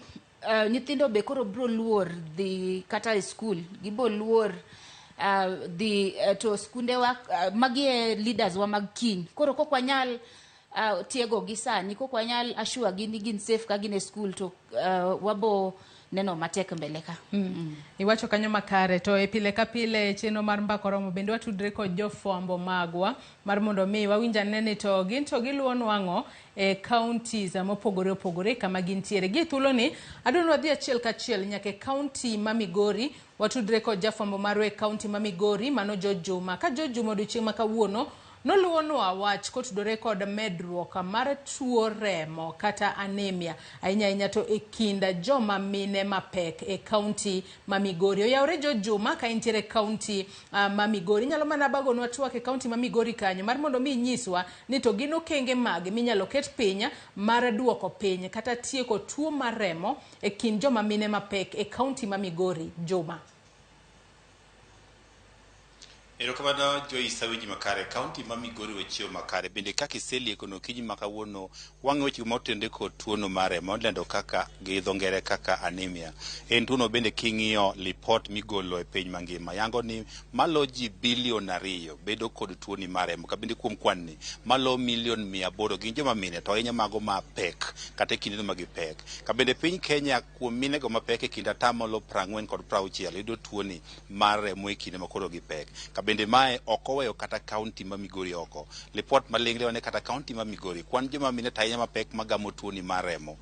C: nyithindo be koro bro luor dhi kata e skul, gibo luor dhi to skunde wa magi e leaders wa mag kiny. Koro kok wanyal tiego gi sani, kok wanyal assure gi ni gin safe ka gin e skul to wabo neno matek mbele ka.
A: Iwacho kanyo makare to e pile ka pile cheno mar mbako romo bende watudre kod jofwambo magwa mar mondo mi wawinja nene to gin to giluwo nwang'o e counties mopogore opogore kama gintiere. Gi thuolo ni adonwa dhi achiel kachiel nyaka county ma Migori. Watudre kod jafwambo marwa e county ma Migori mano Jojuma. Ka Jojuma odiochieng' ma kawuono noluonwa wach kotudore kod medruok mar tuo remo kata anemia ahinya to e kinda joma mine mapek e county ma Migori. Oyawre Jojuma ka intiere county ma Migori, nyalo mana bagonwa twak e county ma Migori kanyo mar mondo mi nyiswa ni to gin okenge mag minyalo ket piny mar duoko piny kata tieko tuo mar remo e kind joma mine mapek e county ma Migori. Juma.
J: Erokamano Joyce awinji makare county ma Migori wechio makare bende kaka iselieko no kiji makawuono wang'e weche motende kod tuono mare modendo kaka gi dho ngere kaka anemia. En tuono bende king'iyo report migolo e piny mangima yango ni malo ji bilion 2 bedo kod tuoni mare ka bende kuom kwan ni malo milion 800 gin joma mine to ahinya mago mapek kata kinde ma gipek. Ka bende piny Kenya kuom mine go mapek e kinda tamalo 40 kod 60 yudo tuoni mare mo e kinde makoro gipek. Bende mae okoweyo kata county ma Migori oko. Report malingre one kata county ma Migori kwan joma mine tainya mapek magamo tuoni mar remo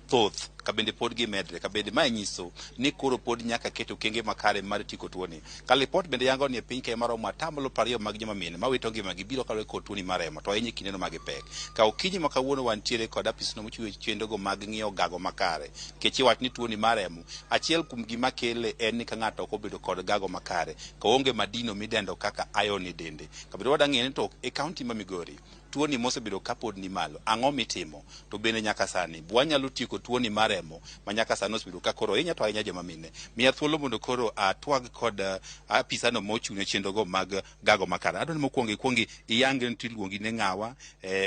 J: thoth ka bende pod gimedre. Ka bende mae nyiso ni koro pod nyaka keto kenge makare mar tiko tuoni. Ka report bende yango ni e piny Kenya maromo 20% mag joma mine mawito ngimagi biro kaluwore kod tuoni mar remo to ahinya kindeno magipek. Ka okinyi ma kawuono wantiere kod apisno mochiwo chenrogo mag ng'iyo gago makare kech iwach ni tuoni mar remo achiel kuom gima kele en ni ka ng'ato ok obedo kod gago makare ka onge madino midendo kaka iron e dende. Ka bende wadang'e ni to e county ma Migori tuoni mosebedo kapod ni malo ang'o mitimo to bende nyaka sani bwanyalo tieko tuoni mar remo ma nyaka sani osebedo ka koro ahinya to ahinya joma mine miya thuolo mondo koro twag kod apisano mochung'ne chenrogo mag gago makare. Adwani mokwongo iyange ni tiluongi ne ng'awa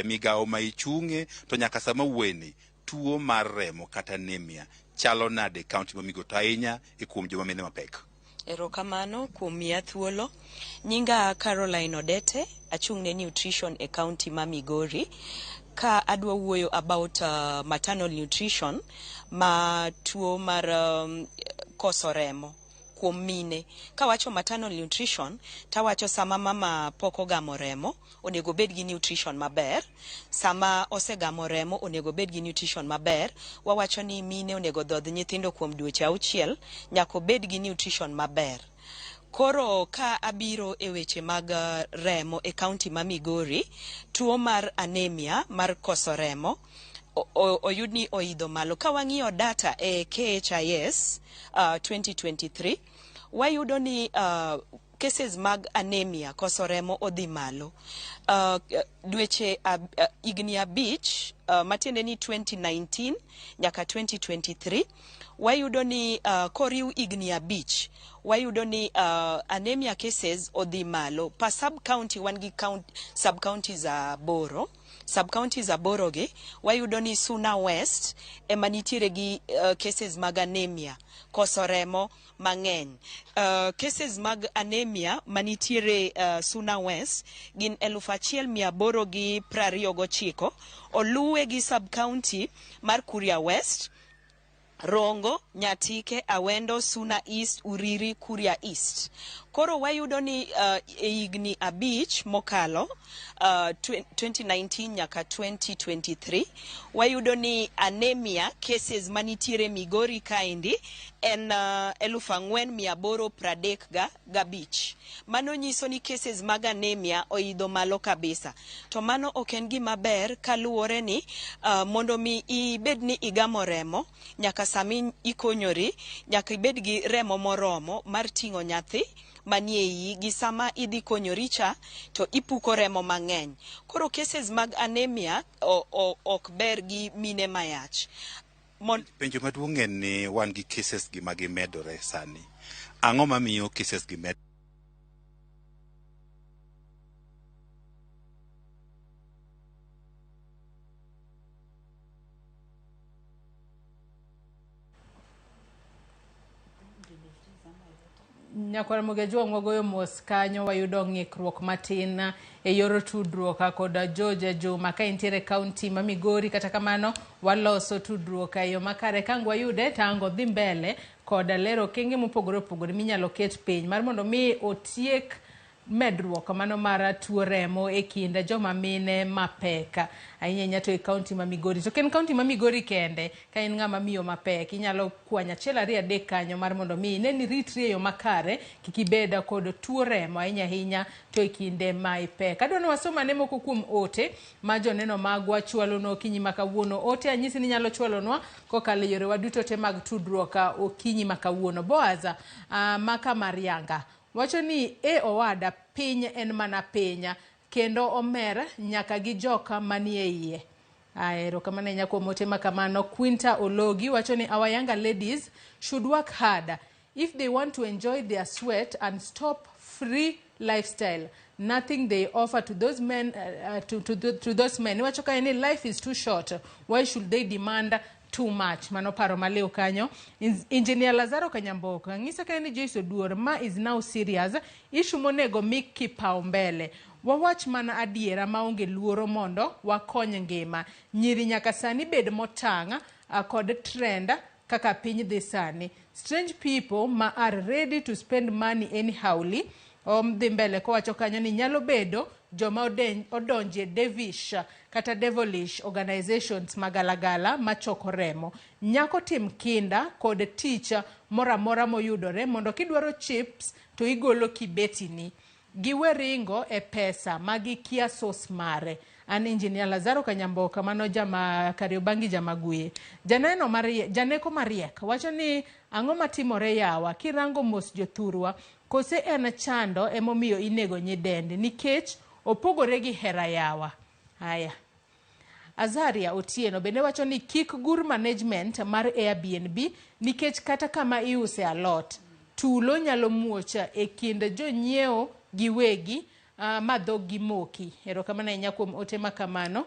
J: migawo ma ichung'e to nyaka sama wuene tuo mar remo kata anemia chalo nade county ma Migori to ahinya e kuom joma mine mapek.
K: Erokamano kuom miya thuolo. Nyinga Caroline Odete, achung'ne nutrition e county ma Migori. Ka adwa wuoyo about maternal nutrition ma tuo mar koso remo kuom mine. Kawacho maternal nutrition tawacho sama mama pok ogamo remo onego bed gi nutrition maber. Sama osegamo remo onego bed gi nutrition maber. Wawacho ni mine onego dhodh nyithindo kuom dweche 6 nyaka bed gi nutrition maber. Koro ka abiro e weche mag remo e county ma Migori, tuo mar anemia mar koso remo oyudni oidho malo. Ka wang'iyo data e KHIS 2023 wayudo ni cases mag anemia koso remo odhi malo. Dweche igni 5 matiende ni 2019 nyaka 2023 wayudo ni koriw igni 5 wayudo ni anemia cases odhi malo. Pa sub county wan gi sub counties aboro. Sub counties aboro gi wayudo ni Suna West ema nitiere gi cases mag anemia koso remo mang'eny. Cases mag anemia manitiere Suna West gin 1829 oluwe gi sub county mar Kuria West Rongo, Nyatike, Awendo, Suna East, Uriri, Kuria East. Koro wayudo ni igni abich mokalo 2019 nyaka 2023 wayudo ni anemia cases manitiere Migori kaindi en 4,835. Mano nyiso ni cases mag anemia oidho malo kabisa. To mano ok en gima ber kaluwore ni mondo mi ibed ni igamo remo nyaka sami ikonyori nyaka ibed gi remo moromo mar ting'o nyathi manie iyi gi sama idhi konyori cha to ipuko remo mang'eny. Koro cases mag anemia ok ber gi mine mayach.
J: Penjo maduong' en ni wan gi cases gi magi medore sani. Ang'o mamiyo cases gi medore?
A: Nyakwar Mugejwa mwagoyo mos kanyo wayudo ng'ikruok matin e yor tudruok kod George Juma ka intiere kaunti ma Migori. Kata kamano waloso tudruok e yo makare kang wayude tango dhi mbele kod lero kenge mopogore opogore minyalo ket piny mar mondo mi otiek medruok mano mar tuo remo e kind joma mine mapek ahinya to e kaunti ma Migori. To ken kaunti ma Migori kende ka in ng'ama miyo mapek inyalo kwanya achiel ariyo adek kanyo mar mondo mi ine ni ritri e yo makare kik ibed kod tuo remo ahinya to e kinde ma ipek. Adwa ni wasoma ne moko kuom ote ma joneno magwa chwalonwa okinyi ma kawuono. Ote anyisi ni nyalo chwalonwa kokalo yore waduto te mag tudruok okinyi ma kawuono. Boaza maka Marianga wacho ni owada piny en mana pinya kendo omer nyaka gi joka manie iye. Aero kamane nyako mote makamano. Quinta Ologi wacho ni our younger ladies should work hard if they want to enjoy their sweat and stop free lifestyle. Nothing they offer to those men to those men. Wacho ka ni life is too short. Why should they demand too much? Mano paro maleo kanyo. Engineer Lazaro Kanyamboka ngisa ka ni Joyce Oduor ma is now serious. Issue monego mik kipaumbele. Wawach mana adiera maonge luoro mondo wakony ngima. Nyiri nyaka sani bed motang' kod trend kaka piny dhi sani. Strange people ma are ready to spend money anyhowly. Dhi mbele kowacho kanyo ni nyalo bedo joma odonje devish kata devilish organizations magalagala machoko remo. Nyako tim kinda kod tich moramora moyudore mondo kidwaro chips to igolo kibetini. Giwe ringo e pesa magi kia sos mare. An engineer Lazaro Kanyamboka mano jama Kariobangi jamaguye. Janeko Mariek wacho ni ang'o matimore yawa kirango mos jothurwa kose en chando emomiyo inego nyidendi nikech opogore gi hera yawa. Haya. Azaria Otieno bende wacho ni kik gur management mar Airbnb nikech kata kama iuse alot tulo nyalo muocha e kind jonyiewo giwegi madhog gi moki. Ero kamano enya kuom ote makamano.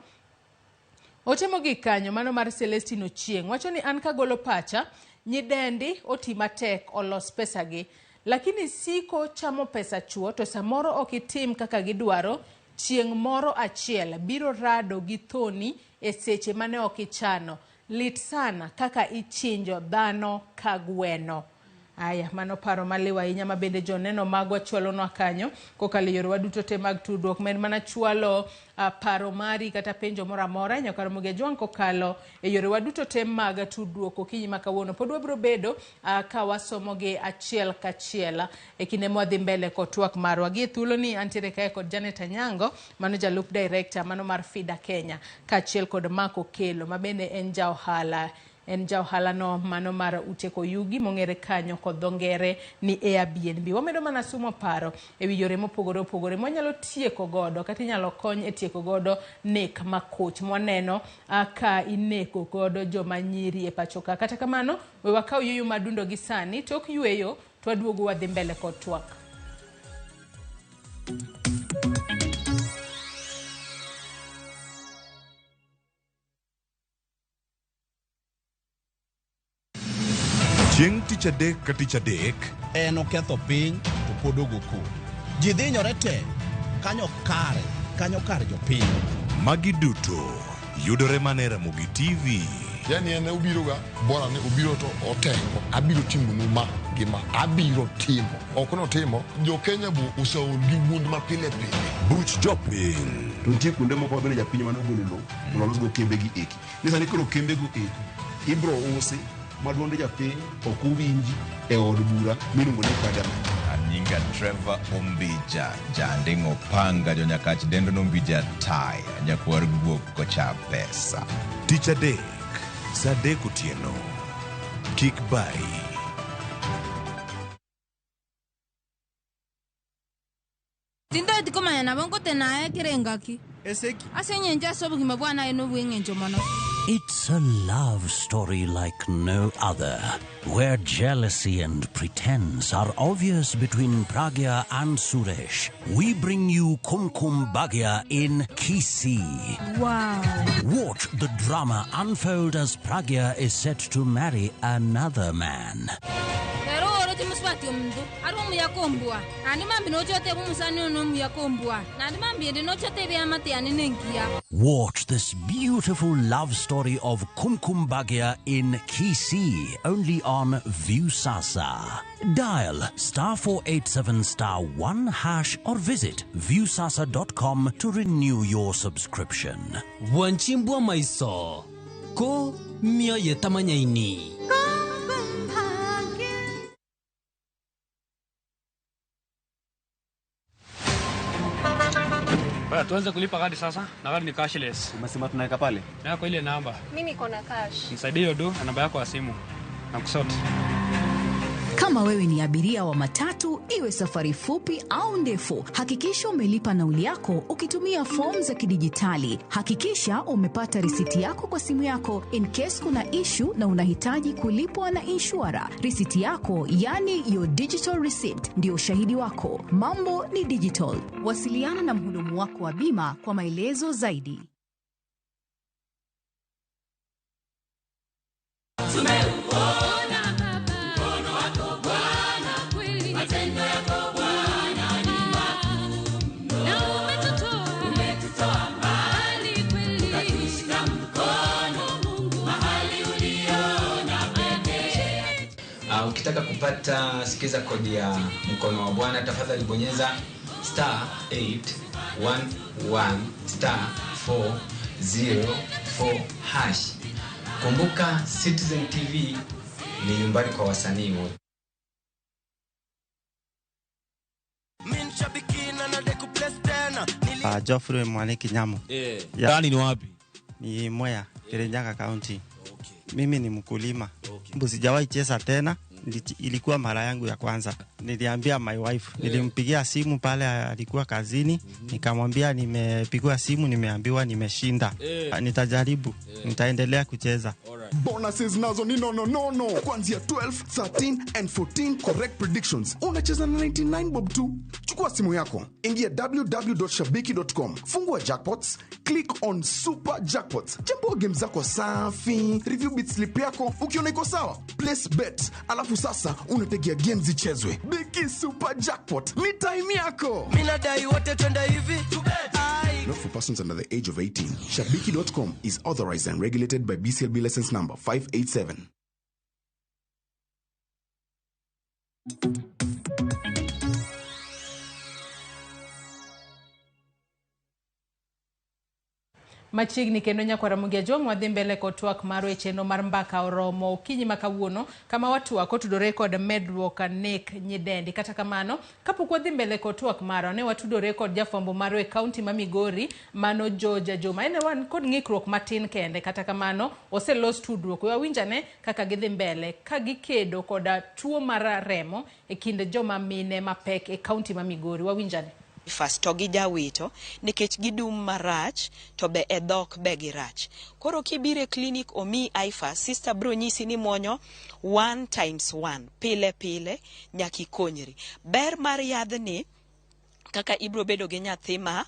A: Ote mogik kanyo mano mar Celestino Chieng wacho ni an kagolo pacha nyidendi oti matek olos pesa gi lakini siko chamo pesa chuo to samoro okitim kaka gidwaro chieng moro achiel biro rado gi thoni e seche mane okichano. Lit sana kaka ichinjo dhano kagweno. Aya mano paro maliwa ahinya mabende joneno magwa chwalonwa kanyo kokalo yore waduto te mag tudruok men mana chwalo paro mari kata penjo moramora Nyakwar Mugejwa kokalo e yore waduto te mag tudruok okinyi makawuono. Pod wabiro bedo ka wasomogi achiel kachiel e kinde mwadhi mbele ko twak marwa gi thuolo ni antiere kae kod Janet Anyango mano jalup director mano mar FIDA Kenya kachiel kod Marco Kelo mabende en jaohala. En jaohala no mano mar uteko yugi mongere kanyo kod dhongere ni Airbnb. Wamedo mana sumo paro e wi yore mopogore opogore mwanyalo tieko godo kata inyalo kony e tieko godo nek makoch mwaneno ka ineko godo joma nyiri e pachoka. Kata kamano we wakao yuyu madundo gi sani tok yueyo twaduogo wadhi mbele kod twak.
L: Chieng' tich adek ka tich adek en oketho piny to pod ogoku. Ji dhinyore te kanyo kar jopiny. Magi duto yudore mana e Ramogi TV.
M: Yani ene ubiroga bora ne ubiro to otengo abiro timo numa gima abiro timo okono timo jo Kenya bu usaul gi wund ma pile
L: Buch jopiny.
N: Tuntie kunde moko bende japiny mano golelo unolosgo kembe gi eki. Nisa ni koro kembe go eki ibro usi maduonde japiny okuwinji e od bura miluongo ni parliament.
O: Nyinga Trevor Ombija jandingo panga jo nyakach dendo nombija tai nyakwar guok kocha pesa.
L: Tich adek, saa 3 otieno. Kik bai.
P: Tindo etikomanya na bongo tena kirengaki. Eseki. Asenye nja sobu kimabwana eno bwengenjo mono.
Q: It's a love story like no other, where jealousy and pretense are obvious between Pragya and Suresh. We bring you Kumkum Bhagya in Kisi.
P: Wow.
Q: Watch the drama unfold as Pragya is set to marry another man.
P: Arumu yakombua. Nani mambi no chote kumusani no yakombua. Nani mambi no chote be amati aninengia.
Q: Watch this beautiful love story of Kumkum Bhagya in Kisi, only on Viusasa. Dial *487*1# or visit viusasa.com to renew your subscription.
R: Wanchimbwa maiso. Ko mia yetamanya ini.
S: Baya, tuanze kulipa kadi sasa. Na kadi ni cashless.
N: Umesema tunaweka pale?
S: Na kwa ile namba.
T: Mimi niko na cash.
S: Nisaidie hiyo do na namba yako ya simu. Na kusote.
U: Kama wewe ni abiria wa matatu, iwe safari fupi au ndefu, hakikisha umelipa nauli yako ukitumia fomu za kidijitali. Hakikisha umepata risiti yako kwa simu yako in case kuna issue na unahitaji kulipwa na insurer. Risiti yako, yani your digital receipt, ndio ushahidi wako. Mambo ni digital. Wasiliana na mhudumu wako wa bima kwa maelezo zaidi.
V: Ukitaka kupata sikiza kodi ya mkono wa Bwana, tafadhali bonyeza *811*404#. Kumbuka Citizen TV ni nyumbani kwa wasanii wote.
W: Geoffrey Mwaniki Nyamo.
R: Ndani ni wapi?
W: Ni Mwea, Kirinyaga County. Mimi ni mkulima. Sijawahi cheza tena. Ilikuwa mara yangu ya kwanza. Niliambia my wife, nilimpigia simu pale alikuwa kazini, nikamwambia nimepigiwa simu, nimeambiwa nimeshinda. Nitajaribu, nitaendelea kucheza.
X: Bonuses nazo ni no. Kuanzia 12, 13 and 14 correct predictions. Unacheza na 99 bob tu. Chukua simu yako, ingia www.shabiki.com. Fungua jackpots, click on super jackpots. Chambua game zako safi, review bit slip yako, ukiona iko sawa, place bet. Alafu sasa unategea games zichezwe. Biki super jackpot, ni time yako.
Y: Mina dai wote twenda hivi.
X: Not for persons under the age of 18. Shabiki.com is authorized and regulated by BCLB license number 587.
A: Machiegni kendo nyakwara Ramogi jong wadhi mbele kod twak marwe cheno mar mbaka oromo kinyi makawuono kama watwak otudore kod Medruok nek Nyidendi. Kata kamano kapok wadhi mbele kod twak maro ne watudore kod jafwambo marwe kaunti ma Migori mano Georgia Joma. Ene wan kod ng'ikruok matin kende, kata kamano oselos tudruok. Wawinjane kaka gidhi mbele ka gikedo kod tuo mar remo e kind joma mine mapek e kaunti ma Migori. Wawinjane.
K: Fast to gi jawito nikech gidum marach to be edhok be girach. Koro kibire clinic omi IFA sister bro nyisi ni mwonyo 1 times 1 pile nyaki konyri. Ber mar yadhni kaka ibro bedo gi nyathi ma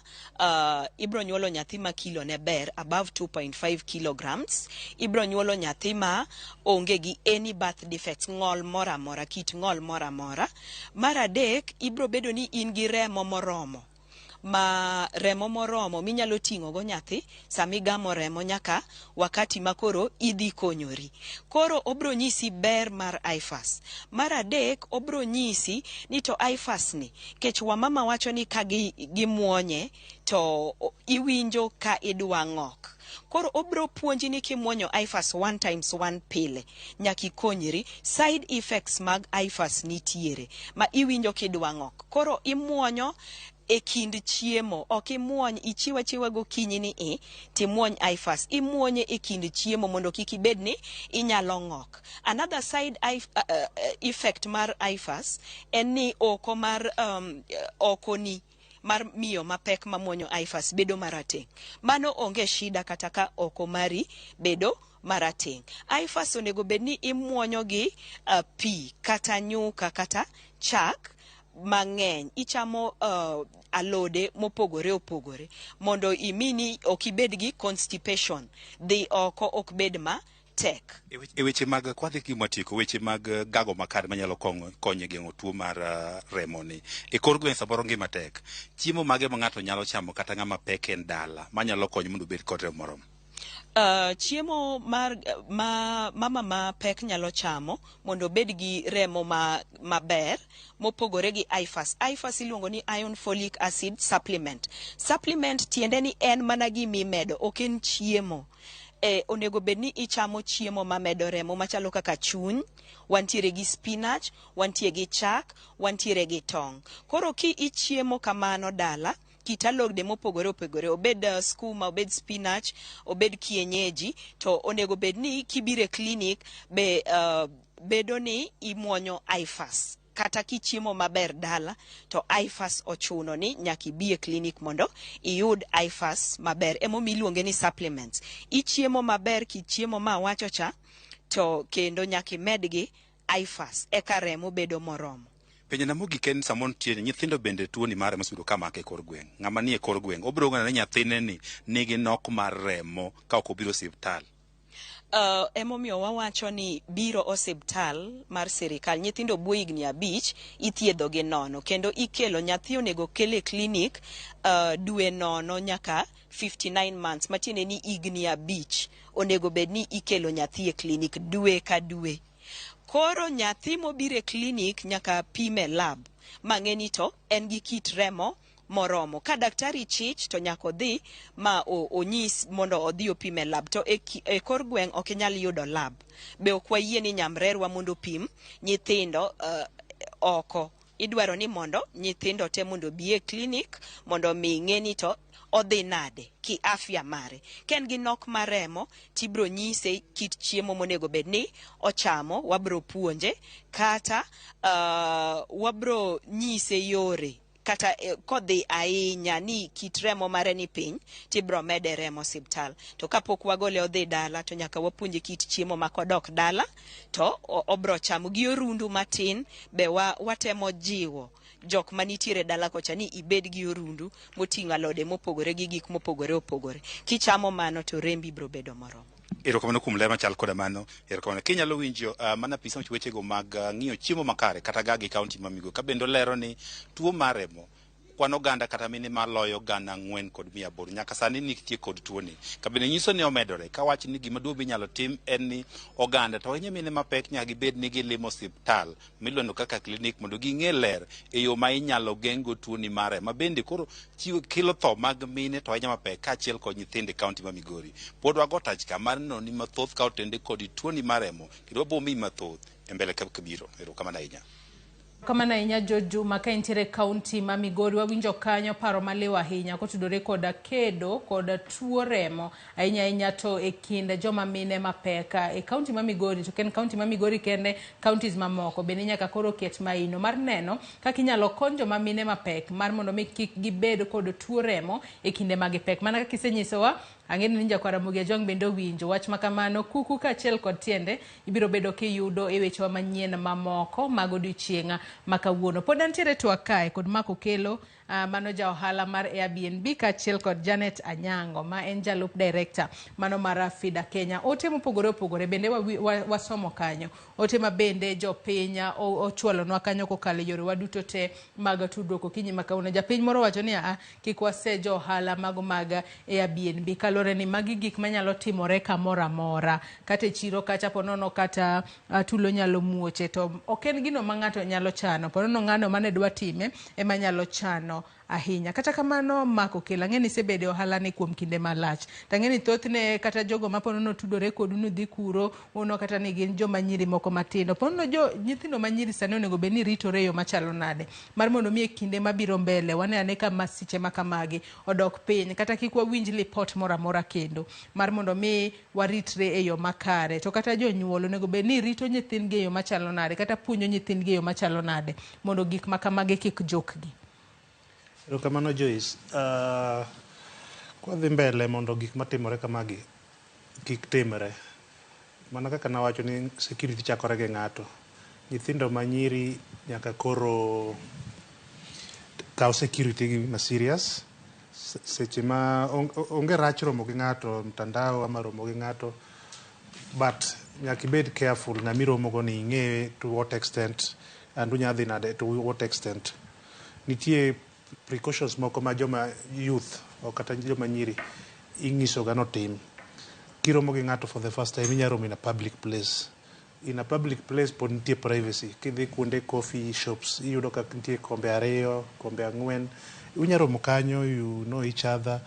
K: ibro nyuolo nyathi ma kilo ne ber above 2.5 kilograms. Ibro nyuolo nyathi ma onge gi any birth defects, ng'ol mora mora, kit ng'ol mora mora. Mar adek ibro bedo ni in gi remo moromo ma remo moromo minyalo ting'o go nyathi sami gamo remo nyaka wakati makoro idhi konyori. Koro obro nyisi ber mar IFAS. Mar adek obro nyisi ni to IFAS ni kech wamama wacho ni ka gimuonye to iwinjo ka idwa ng'ok. Koro obro puonji ni kimuonyo IFAS 1x1 pile nyaki konyri. Side effects mag IFAS nitiere ma iwinjo kidwa ng'ok. Koro imuonyo e kind chiemo, ok imuony ichiwa gokinyi ni timuony IFAS. Imuonye e kind chiemo mondo kik ibed ni inyalo ng'ok. Another side effect mar IFAS en ni oko mar okoni mar miyo mapek mamuonyo IFAS bedo marateng'. Mano onge shida kata ka oko mari bedo marateng'. IFAS onego bedni imuonyo gi pi kata nyuka kata chak mang'eny. Ichamo alode mopogore opogore mondo imini ok ibed gi constipation, dhi oko ok bed ma tek.
J: E weche mag kwadhi kimwatieko, weche mag gago makare manyalo konyo geng'o tuo mar remo ni. E kor gweng' samoro ngima tek. Chiemo mage ma ng'ato nyalo chamo kata ng'ama pek en dala manyalo konyo mondo obed kod remo moromo?
K: Chiemo mar mama ma pek nyalo chamo mondo bed gi remo maber mopogore gi IFAS. IFAS iluongo ni iron folic acid supplement. Supplement tiende ni en mana gimimedo, ok en chiemo. Onego bedni ichamo chiemo mamedo remo machalo kaka chuny, wantiere gi spinach, wantiere gi chak, wantiere gi tong'. Koro ki ichiemo kamano dala, kit alode mopogore opogore, obed skuma, obed spinach, obed kienyeji, to onego bedni kibire klinik bedo ni imuonyo IFAS. Kata kichiemo maber dala to IFAS ochuno ni nyaki bi e klinik mondo iyud IFAS maber. Emomiyo iluonge ni supplements. Ichiemo maber kichiemo ma wacho cha to kendo nyaki medgi IFAS eka remo bedo moromo.
J: Penjo na mogik en samon tiene nyithindo bende tuo ni mar remo sudo kama ke kor gweng'. Ng'ama ni e kor gweng' obro ng'ana ni nyathine ni nigi nok mar remo ka ok obiro osiptal.
K: Emomiyo wawacho ni biro osiptal mar sirikal nyithindo buo higni 5 ithiedho gi nono, kendo ikelo nyathi onego kele klinik dwe nono nyaka 59 months, matiende ni higni 5 onego bedni ikelo nyathi e klinik dwe ka dwe. Koro nyathi mobire klinik nyaka pime lab mang'eni to en gi kit remo moromo. Ka daktari chich to nyako dhi ma onyis mondo odhi opime lab. To e kor gweng' ok inyal yudo lab. Be ok wayie ni nyamrerwa mondo pim nyithindo oko. Idwaro ni mondo nyithindo te mondo bi e klinik mondo mi ng'eni to odhi nade ki afya mare. Ken gi nok maremo tibro nyise kit chiemo monego bedni ochamo, wabro puonje kata wabro nyise yore kata kodhi ahinya ni kit remo mare ni piny tibro mede remo osiptal. To kapok wagole odhi dala to nyaka wapuonje kit chiemo makodok dala to obro chamo gi orundu matin. Be watemo jiwo jok manitiere dala kocha ni ibed gi orundu moting'o alode mopogore gi gik mopogore opogore. Kichamo mano to rembi bro bedo moromo.
J: Erokamano kuom ler machal koda mano. Erokamano kinyalo winjo mana pisa weche go mag ng'iyo chiemo makare kata gagi kaunti ma Migori ka bendo lero ni tuo mar remo kwano ganda kata mine maloyo gana 4,800 nyaka sani nitie kod tuo ni. Ka bende nyiso ni omedore ka wach ni gima duobi nyalo tim en ni oganda to hinye mine mapek nyaka gibed ni gilimo osiptal miluongo kaka klinik mondo ging'e ler e yo ma inyalo geng'go tuo ni mare ma bende koro chiwo kilo tho mag mine to hinye mapek kaachiel kod nyithinde kaunti ma Migori. Pod wago tach ka mar no ni mathoth ka otende kod tuo ni mar remo kendo wabomi mathoth e mbele kabiro. Erokamano ahinya.
A: Kamana inya Juma ka intiere kaunti ma Migori wawinjo kanyo paro maliw ahinya kotudore koda kedo koda tuo remo ahinya to e kind joma mine mapeka e kaunti ma Migori. To ken kaunti ma Migori kende, counties mamoko bende nyaka koro ket maino mar neno kaka inyalo konyo joma mine mapek mar mondo mi kik gibed kod tuo remo e kinde ma gipek. Mana kaka isenyisowa ang'eni ninja kwa Ramogi Ajong bende winjo wach makamano kuku kaachiel kod tiende ibiro bedo kiyudo e wechewa manyien mamoko mag odiochienga makawuono. Pod antiere TWAK kae kod Mako Kelo mano ja ohala mar Airbnb kaachiel kod Janet Anyango ma en jalup director mano mar FIDA Kenya. Ote mopogore opogore bende wasomo kanyo. Ote ma bende jopiny ochwalonwa kanyo kokalo yore waduto te mag tudruok okinyi makauno. Japiny moro wacho ni kik wase jo ohala mago mag Airbnb kalore ni magi gik manyalo timore kamoro amora, kata chiro kacha ponono kata tulo nyalo muoche, to ok en gino ma ng'ato nyalo chano, ponono ng'ano mane dwa time ema nyalo chano ahinya. Kata kamano mako kela ng'eni sebedo ohala ni kuom kinde malach. Tang'eni thothne kata jogo ma ponono tudore kodu nudhi kuro uno kata ni gin joma nyiri moko matindo. Ponono nyithindo ma nyiri sani onego bed ni ritore yo machalo nade mar mondo mi kinde mabiro mbele wane ane ka masiche makamagi odok piny kata kik wawinj lipot moro amora kendo mar mondo mi waritre e yo makare. To kata jonyuol onego bed ni rito nyithindgi e yo machalo nade kata puonjo nyithindgi e yo machalo nade mondo gik makamagi kik jokgi.
B: Kamano Joyce, kwa dhi mbele mondo gik matimore kamagi kik timre. Mana kaka nawacho ni security chakore gi ng'ato. Nyithindo ma nyiri nyaka koro kaw security gi ma serious. Seche ma onge rach romo gi ng'ato mtandao ama romo gi ng'ato, but nyaka ibed careful ng'ami romo go ni ing'e to what extent and unyadhi nade to what extent. Nitie precautions moko ma joma youth o kata joma nyiri ing'iso ga no tim. Kiromo gi ng'ato for the first time inya romo in a public place. In a public place pod nitie privacy. Kidhi kuonde coffee shops iyudo ka nitie kombe 2, kombe 4, unya romo kanyo, you know each other.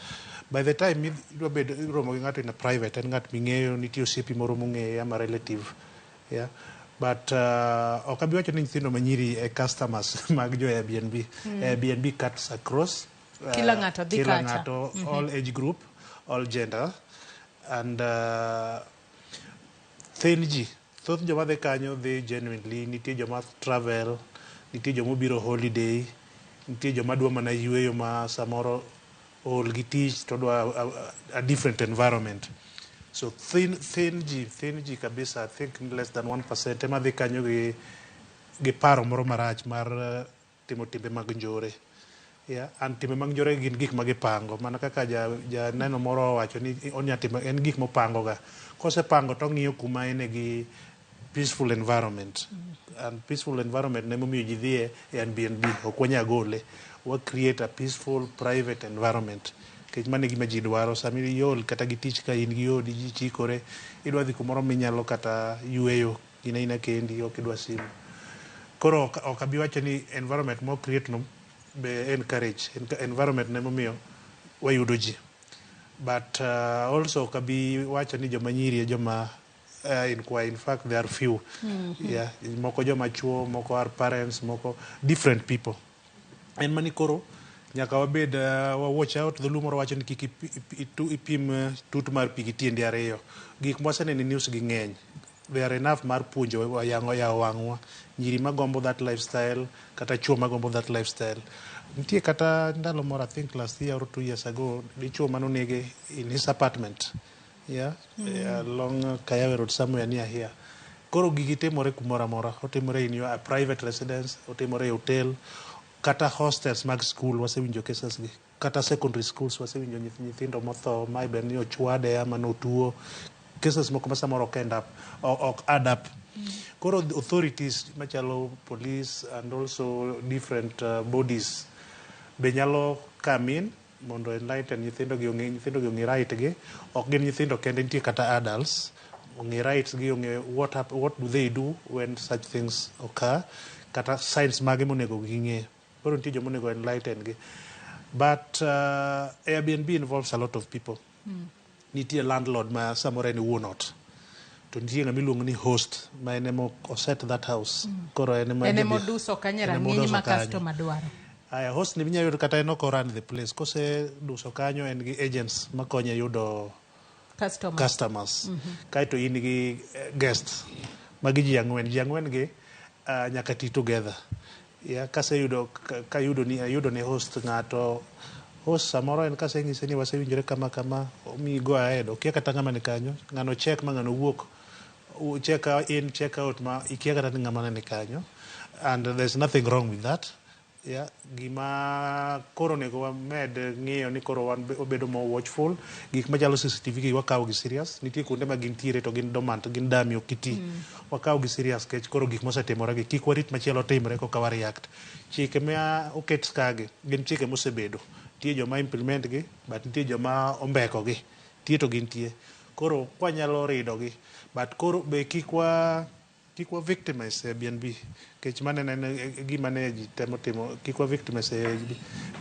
B: By the time idwa bedo romo gi ng'ato in a private, en ng'at ming'eyo, nitie osiepi moro mong'eyo ama relative, yeah. But ok abi wacho ni nyithindo manyiri e customers mag jo Airbnb. Airbnb cuts across
A: kila ng'ato dhi kacha.
B: Kila ng'ato, all age group, all gender, and thoth joma dhi kanyo dhi genuinely. Nitie joma travel, nitie joma biro holiday, nitie joma dwa mana yueyo ma samoro ol gi tich to dwa a different environment. So thin ji kabisa, I think less than 1% ema dhi kanyo gi paro moro marach mar timo timbe mag njore. Yeah, and timbe mag njore gin gik magipango. Mana kaka ja neno moro wacho ni onya timo en gik mopango ga. Kosepango to ng'iyo kuma ene gi peaceful environment. And peaceful environment ne momiyo ji dhie e Airbnb, ok wanya gole. We create a peaceful private environment. Kech mane gima ji dwaro sami yol kata gi tich ka in gi odi ji chikore, idwa dhi kumoro minyalo kata yueyo ina kendi, ok idwa simu. Koro ok abi wacho ni environment mo create no be encourage environment ne momiyo wayudo ji. But also ok abi wacho ni joma nyiri e joma in fact there are few. Yeah, moko joma chuo, moko are parents, moko different people. En mani koro nyaka wabed watch out. Dhulu moro wacho ni kik ipim tut mar pi gi tiendi ariyo. Gik mwaseneno news gi ng'eny. There are enough mar puonjo yawo wang'wa. Nyiri magombo that lifestyle kata chuo magombo that lifestyle. Nitie kata ndalo moro, I think last year or 2 years ago, dichuo manonege in his apartment. Yeah, along Kayawe Road somewhere near here. Koro gigi timore kumoro amora. Otimore in your private residence, otimore hotel, kata hostels mag school wasewinjo cases gi, kata secondary schools wasewinjo nyithindo motho ma ibe ni ochwade ama notuo. Cases moko ma samoro ok add up. Koro the authorities machalo police and also different bodies be nyalo come in mondo enlighten nyithindo gi ong'e right gi. Ok gin nyithindo kende, nitie kata adults ong'e rights gi, ong'e what do they do when such things occur, kata signs mage monego ging'e. Koro nitie joma onego enlighten gi. But Airbnb involves a lot of people. Nitie landlord ma samoro en wuon ot, to nitie ng'ama iluongo ni host ma en ema oset that house. Koro en ema
A: oduso kanyo rang'iny ma customer dwaro.
B: Aya, host ni minyalo yudo kata en ok run the place. Kose duso kanyo en gi agents makonye yudo customers. Kaeto in gi guests magi ji ang'wen gi nyaka ti together. Yeah, ayudo ni host ng'ato, host samoro en kase ng'ise ni wasewinjore kama omi go ahead, okia kata ng'ama ni kanyo, ng'ano check ma ng'ano wuok, check in check out ma ikia kata ni ng'ama ni kanyo, and there's nothing wrong with that. ya gima koro nego wamed ng'iyo ni koro wan obedo more watchful. Gik machalo CCTV gi wakawo gi serious. Nitie kuonde ma gintiere to gin dormant, gin dami ok iti. Wakawo gi serious kech koro gik mosetimore gi kik warit machielo timre koka wa react. Chike ma oket skagi gin chike mosebedo. Tie joma implement gi but nitie joma ombeko gi. Tie to gintie. Koro kwanyalo rido gi but koro be kik wa victimize BNB kech manene gima ne ji temo timo kik wa victimize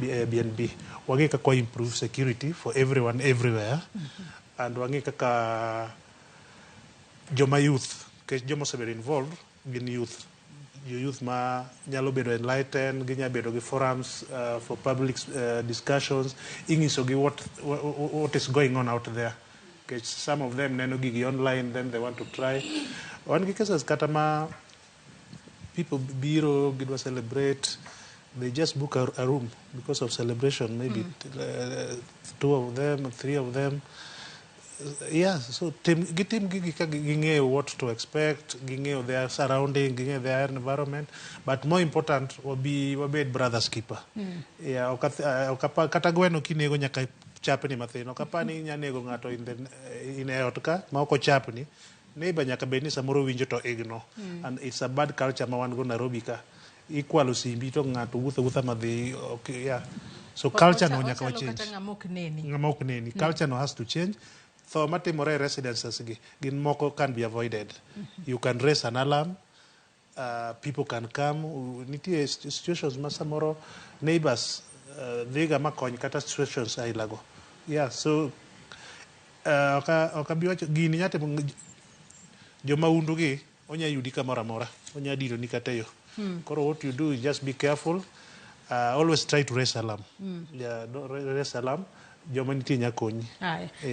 B: BNB. Wangi kaka improve security for everyone everywhere and wangi kaka joma youth kech joma osebedo involved gin youth ma nyalo bedo enlightened, ginya bedo gi forums for public discussions, ingiso gi what is going on out there. Kech some of them neno gigi online, then they want to try. One cases katama people biro gidwa celebrate, they just book a room because of celebration, maybe 2 of them, 3 of them. Yeah, so ging'eyo what to expect, ging'eyo their surrounding, ging'eyo their environment, but more important wabed brothers keeper. Yeah, kata gweno kinego nyaka chapni mathin, okapani nyanego ng'ato in eot ka ma ok ochapni, neighbor nyaka bed ni samoro winjo to igno. And it's a bad culture ma wan go Nairobi ka. Ikwalo simbi to ng'ato wuotho madhi, okay, yeah. So culture no nyaka change. Ngamok neni. Culture no has to change. So matimore residences gi gin moko can be avoided. You can raise an alarm. People can come. Nitie situations ma samoro neighbors dhiga makony kata situations ailago. Yeah, so okabi wacho gini nyate joma undu gi onya yudi kamoro amora, onya diro ni kateyo. Koro what you do is just be careful. Always try to raise alarm. Yeah, raise alarm. Joma nitie nyakonyi.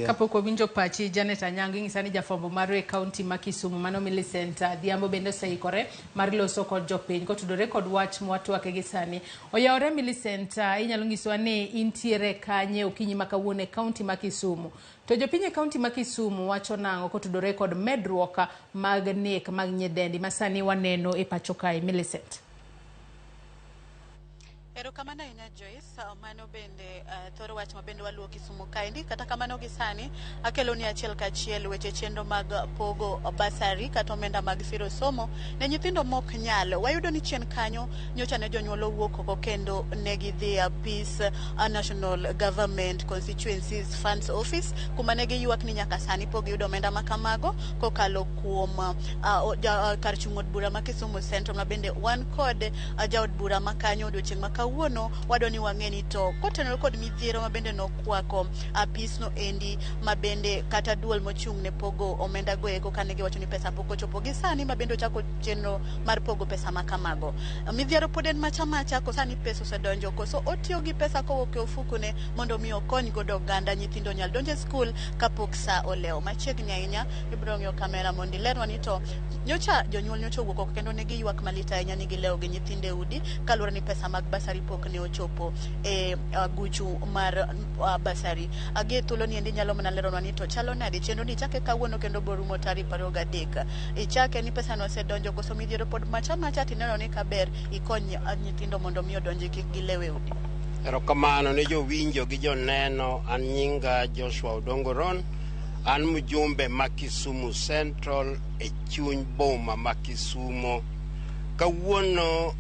A: Kapok wawinjo pachi Janet Anyango ng'isa ni jafwambo mar e kaunti ma Kisumu mano Millicent Dhiambo bende oseikore mar loso kod jopiny kotudore kod wach mwatwake gi sani. Oyawore Millicent, inyalo ng'isowa ni intiere kanye okinyi ma kawuono e kaunti ma Kisumu. To jopiny e kaunti ma Kisumu wacho nang'o kotudore kod medruok mag nek mag nyidendi ma sani waneno e pacho kae. Millicent.
F: Erokamano ahinya Joyce, mano bende thoro wach ma bende waluwo Kisumu kaendi. Kata kamano gi sani akelo ni achiel kachiel weche chenro mag pogo basari kata omenda mag siro somo ne nyithindo mok nyalo. Wayudo ni chien kanyo nyocha ne jonyuol owuok oko kendo ne gidhi Peace National Government Constituencies Funds Office kuma ne giywak ni nyaka sani pok giyudo omenda ma kamago kokalo kuom kar chung' od bura ma Kisumu Central ma bende wan kod jaod bura ma kanyo odiochieng' ma kawuono wadoni wang'eni to kotenore kod midhiero ma bende nokwako apis no endi ma bende kata duol mochung' ne pogo omenda go eko kane giwacho ni pesa pok ochopo gi sani ma bende ochako chenro mar pogo pesa ma kamago. Midhiero pod en macha ko sani pesa osedonjo koso otiyo gi pesa kowuok e ofukune mondo mi okony godo oganda nyithindo nyal donjo e skul kapok sa olewo. Machiegni ahinya ibiro ng'iyo kamera mondo ilerwa ni to nyocha jonyuol nyocha owuok oko kendo ne giywak malit ahinya ni gilewo gi nyithinde e udi kaluwore ni pesa mag basari pok ne ochopo e guchu mar basari. Agi thuolo ni endi nyalo mana leronwa ni to chalo nade chenro ni chake kawuono kendo borumo tarik 23. Ichake ni pesa no osedonjo koso midhiero pod macha tineno ni kaber ikony nyithindo mondo mi odonji kik gilewe udi.
G: Erokamano ne jowinjo gi joneno, an nyinga Joshua Odongoron, an mjumbe ma Kisumu Central e chuny boma ma Kisumu. Kawuono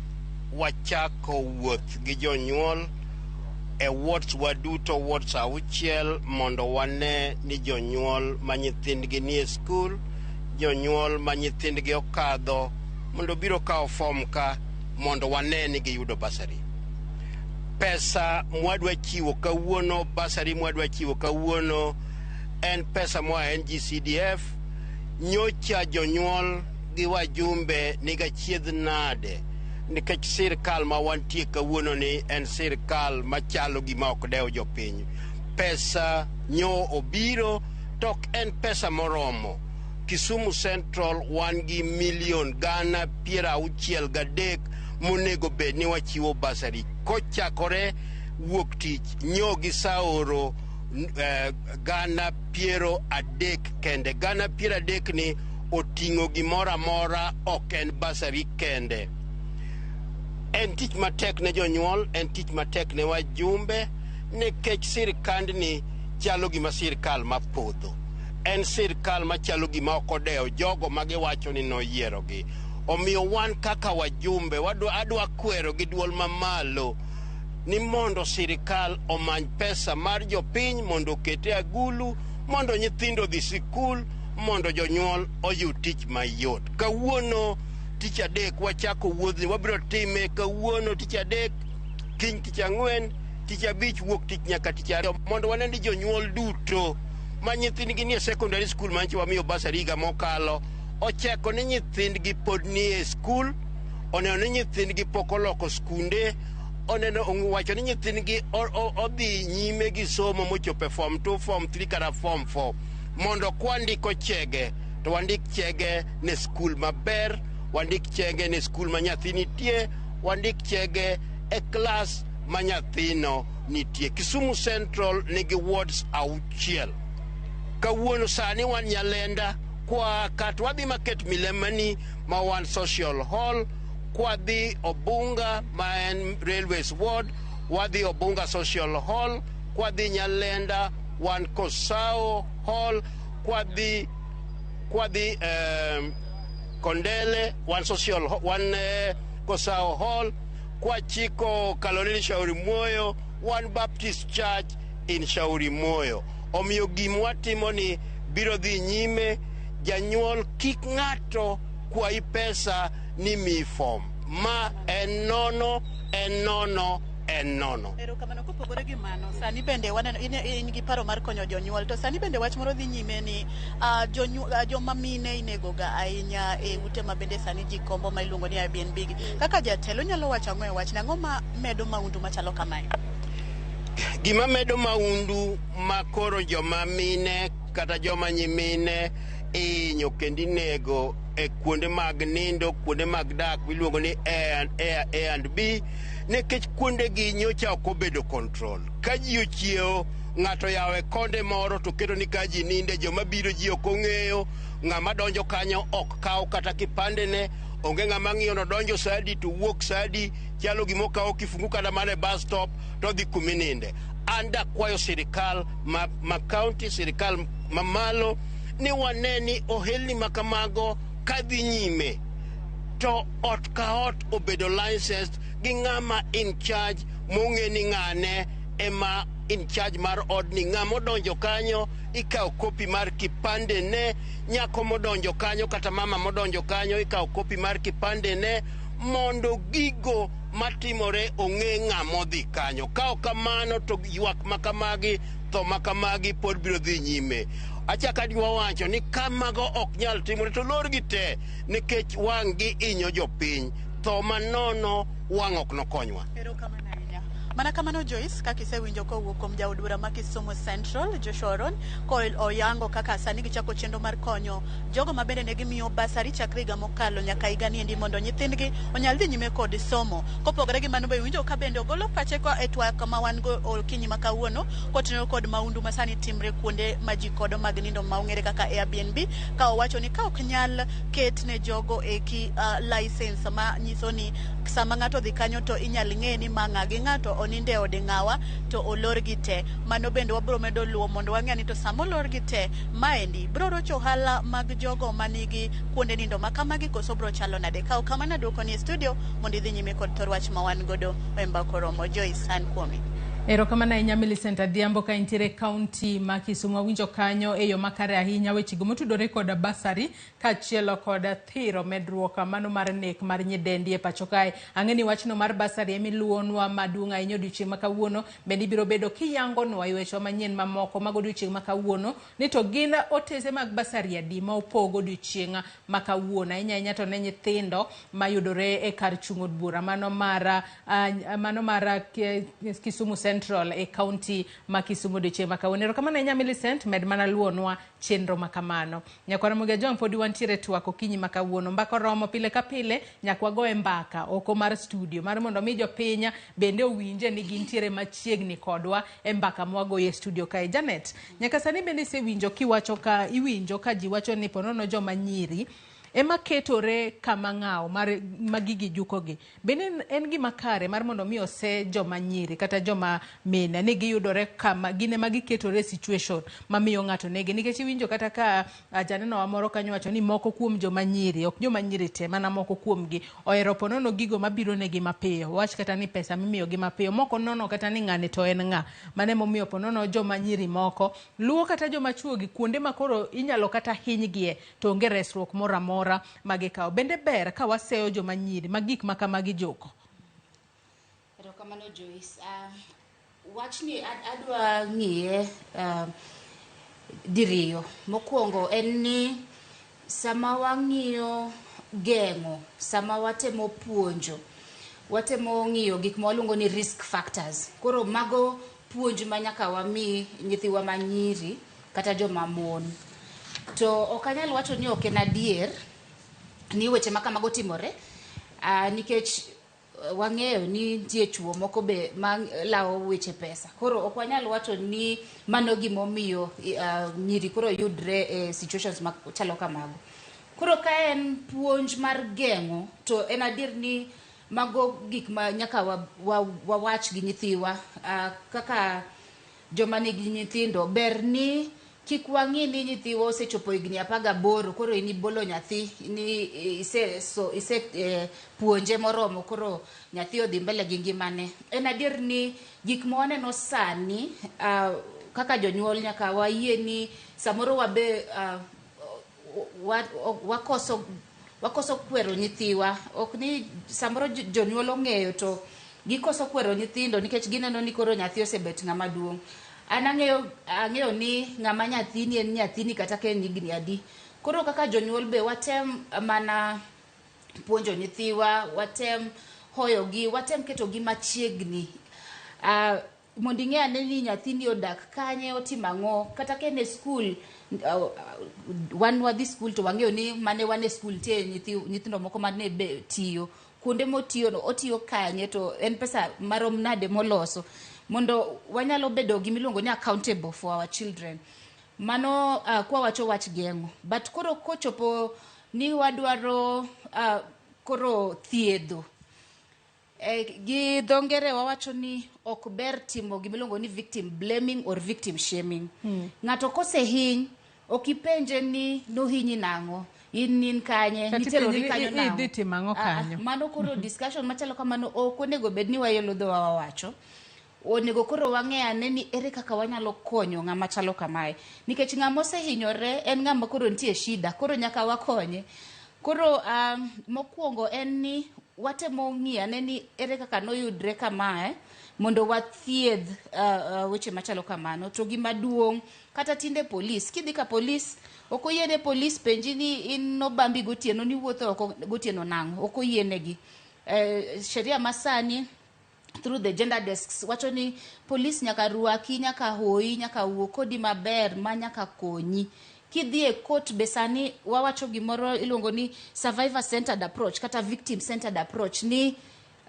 G: wachako wuoth gi jonyuol e wards waduto, wards 6 mondo wane ni jonyuol ma nyithindgi ni e skul, jonyuol ma nyithindgi okadho mondo biro kawo form ka mondo wane ni giyudo basari. Pesa mwadwa chiwo kawuono, basari mwadwa chiwo kawuono en pesa moa NGCDF. Nyocha jonyuol gi wajumbe niga chiedh nade nikech sirkal ma wantie kawuono ni en sirkal machalo gima ok dewo jopiny. Pesa nyo obiro tok en pesa moromo. Kisumu Central wan gi milion gana 63 monego bed ni wachiwo basari. Kochakore wuok tich nyo gi saoro gana 30 kende. Gana 30 ni oting'o gimoro amora, ok en basari kende. En tich matek ne jonyuol, en tich matek ne wajumbe, nikech sirikandni chalo gima sirikal mapodho. En sirikal machalo gima ok odewo jogo magiwacho ni noyierogi. Omiyo wan kaka wajumbe adwa kwero gi duol mamalo ni mondo sirikal omany pesa mar jopiny mondo okete agulu, mondo nyithindo dhi sikul, mondo jonyuol oyud tich mayot. Kawuono tich adek wachako wuodhni, wabiro time kawuono tich adek, kiny tich ang'wen, tich abich, wuok tich nyaka tich ariyo, mondo wanend jonyuol duto ma nyithindgi nie secondary school manche wamiyo basari higa mokalo, ocheko ni nyithindgi pod nie skul, oneno ni nyithindgi pok oloko skunde, oneno wacho ni nyithindgi odhi nyime gi somo mochope form 2, form 3 kata form 4, mondo kwandiko chege to wandik chege ne skul maber, wandik chege ne skul ma nyathi nitie, wandik chege e klas ma nyathino nitie. Kisumu Central nigi wards 6. Kawuono sani wan Nyalenda, kwa katwadhi market Milemani ma wan social hall, kwadhi Obunga ma en railways ward, wadhi Obunga social hall, kwadhi Nyalenda wan Kosao hall, kwadhi Kondele wan social wan Kosao hall, kwachiko Kaloleni Shauri Moyo wan Baptist Church in Shauri Moyo. Omiyo gimwatimo ni biro dhi nyime, janyuol kik ng'ato kwayi pesa ni mi form. Ma en nono, en nono, en nono.
F: Erokamano, kopogore gi mano, sani bende waneno in gi paro mar konyo jonyuol, to sani bende wach moro dhi nyime ni joma mine inegoga ahinya e ute ma bende sani ji kombo ma iluongo ni Airbnb gi. Kaka jatelo nyalo wacho ang'o e wach, nang'o ma medo maundu machalo kamae?
G: Gima medo maundu makoro joma mine kata joma nyimine inyo kendo inego e kuonde mag nindo, kuonde mag dak miluongo ni A&B, nikech kuonde gi nyocha ok obedo control. Ka ji ochiewo, ng'ato yawe konde moro to keto ni ka ji ninde, joma biro ji ok ong'eyo, ng'ama donjo kanyo ok kaw kata kipande ne, onge ng'ama ng'iyo no donjo sadi to wuok sadi, chalo gimo kawo kifungu kada mane bus stop to dhi kumininde. Anda kwayo sirikal ma county, sirikal mamalo, ni waneni ohelni makamago kadhi nyime, to ot ka ot obedo licensed gi ng'ama in charge mong'e ni ng'ane ema in charge mar odni. Ng'ama odonjo kanyo ikawo kopi mar kipande ne, nyako modonjo kanyo kata mama modonjo kanyo ikawo kopi mar kipande ne, mondo gigo matimore ong'e ng'amodhi kanyo. Ka ok kamano to ywak makamagi, tho makamagi pod biro dhi nyime. Achaka dwa wacho ni kamago ok nyal timore to lor gi te, nikech wang' gi inyo jopiny, tho manono wang' ok nokonywa.
F: Erokamano ahinya. Mana kamano Joyce, kaka isewinjo kowuok kuom jaod bura ma Kisumu Central, Joshua Oron, oyango kaka sani gichako chenro mar konyo jogo ma bende ne gimiyo basari chakre higa mokalo nyaka higa ni endi mondo nyithindgi onyal dhi nyime kod somo. Kopogore gi mano be winjo ka bende ogolo pache ko e twak ma wan go okinyi ma kawuono kotenore kod maundu ma sani timre kuonde ma ji kodo mag nindo ma ong'ere kaka Airbnb, ka owacho ni ka ok nyal ket ne jogo eki license ma nyiso ni sama ng'ato dhi kanyo to inyal ng'e ni ma ng'a gi ng'ato oninde ode ng'awa to olor gi te. Mano bende wabiro medo luwo mondo wang'e ni to sama olor gi te, maendi biro rocho ohala mag jogo manigi kuonde nindo makamagi koso biro chalo nade. Ka kamano duoko ni studio mondo idhi nyime kod thor wach ma wan godo e mbako romo. Joyce, an kuomi.
A: Erokamano ahinya Millicent Adhiambo ka intiere kaunti ma Kisumu. Awinjo kanyo e yo makare ahinya wechego motudore kod basari kaachiel kod thiro medruok mano mar nek mar nyidendi e pacho kae. Ang'e ni wachno mar basari emiluonwa maduong' ahinya odiochieng' ma kawuono, bende ibiro bedo kiyangonwa e weche manyien mamoko mag odiochieng' ma kawuono ni to gin otese mag basari adi ma opogo odiochieng' ma kawuono ahinya to ne nyithindo mayudore e kar chung' od bura mano mar Kisumu Central e county ma Kisumu odiochieng' ma kawuono. Erokamano ahinya Millicent, med mana luonwa chenro makamano. Nyakwa Ramogi Ajong podi wantiere twak okinyi ma kawuono. Mbaka romo pile ka pile nyakwa go e mbaka oko mar studio mar mondo mi jopiny bende owinje ni gintiere machiegni kodwa e mbaka mwagoye e studio kae. Janet, nyaka sani bende isewinjo iwinjo ka ji wacho ni ponono joma nyiri ema ketore kama ng'aw magigi jukogi. Bende en gima kare mar mondo mi ose joma nyiri kata joma mine ni giyudore kama gine magiketore situation mamiyo ng'ato negi. Nikech iwinjo kata ka janeno wa moro kanyo wacho ni moko kuom joma nyiri, ok joma nyiri te, mana moko kuomgi ohero ponono gigo mabiro negi mapiyo. Wach kata ni pesa mimiyo gi mapiyo. Moko nono kata ni ng'ane to en ng'a. Mane momiyo ponono joma nyiri moko luwo kata joma chuo gi kuonde makoro inyalo kata hinygie to onge resruok moro amora magikawo. Bende ber ka waseyo joma nyiri magik makamagi joko.
C: Erokamano Joyce. Wachni adwa ng'iye diriyo. Mokwongo en ni sama wang'iyo geng'o, sama watemo puonjo, watemo ng'iyo gik mawaluongo ni risk factors. Koro mago puonj ma nyaka wami nyithiwa manyiri kata joma mon. To ok anyal wacho ni ok en adier ni weche makamago timore, nikech wang'eyo ni nitie chuo moko be malawo weche pesa. Koro ok wanyal wacho ni mano gimomiyo nyiri koro yudre e situations machalo kamago. Koro ka en puonj mar geng'o, to en adier ni mago gik ma nyaka wawach gi nyithiwa, kaka joma nigi nyithindo. Ber ni kik wang'i ni nyithiwa osechopo higni 18 koro inibolo nyathi ni puonje moromo koro nyathi odhi mbele gi ngimane. En adier ni gik ma waneno sani kaka jonyuol nyaka wayie ni samoro wabe wakoso kwero nyithiwa. Ok ni samoro jonyuol ong'eyo to gikoso kwero nyithindo nikech gineno ni koro nyathi osebet ng'ama duong'. An ang'eyo ni ng'ama nyathini en nyathini kata ka en higni adi. Koro kaka jonyuol be watem mana puonjo nyithiwa, watem hoyogi, watem ketogi machiegni. Mondo ing'e ane ni nyathini odak kanye, otimo ang'o. Kata ka en e skul, wan wadhi skul to wang'eyo ni mane wan e skul tie nyithindo moko mane be tiyo. Kuonde motiyo no, otiyo kanye, to en pesa marom nade moloso. Mondo wanyalo bedo gimiluongo ni accountable for our children. Mano kwa wacho wach geng'o. But koro kochopo ni wadwaro koro thiedho. Gi dho ngere wawacho ni ok ber timo gimiluongo ni victim blaming or victim shaming. Ng'ato kosehiny, ok ipenje ni nohinyi nang'o, in kanye, niterori kanyo nang'o. Mano koro discussion machalo kamano ok onego bed ni wayelo dhowa wawacho. Onego koro wang'e ane ni ere kaka wanyalo konyo ng'ama chalo kamae. Nikech ng'ama osehinyore en ng'ama koro nitie shida, koro nyaka wakonye. Koro mokwongo en ni watemo ng'iyo ane ni ere kaka noyudre kamae mondo wathiedh weche machalo kamano. To gima duong' kata tinde polis, kidhi ka polis, ok oyiene polis penji ni in nobambi gotieno, ni wuotho gotieno nang'o, ok oyienegi. Sheria masani through the gender desks wacho ni polis nyaka ruaki, nyaka hoi, nyaka wuo kodi maber, ma nyaka konyi. Kidhi e court be sani wawacho gimoro iluongo ni survivor centered approach kata victim centered approach, ni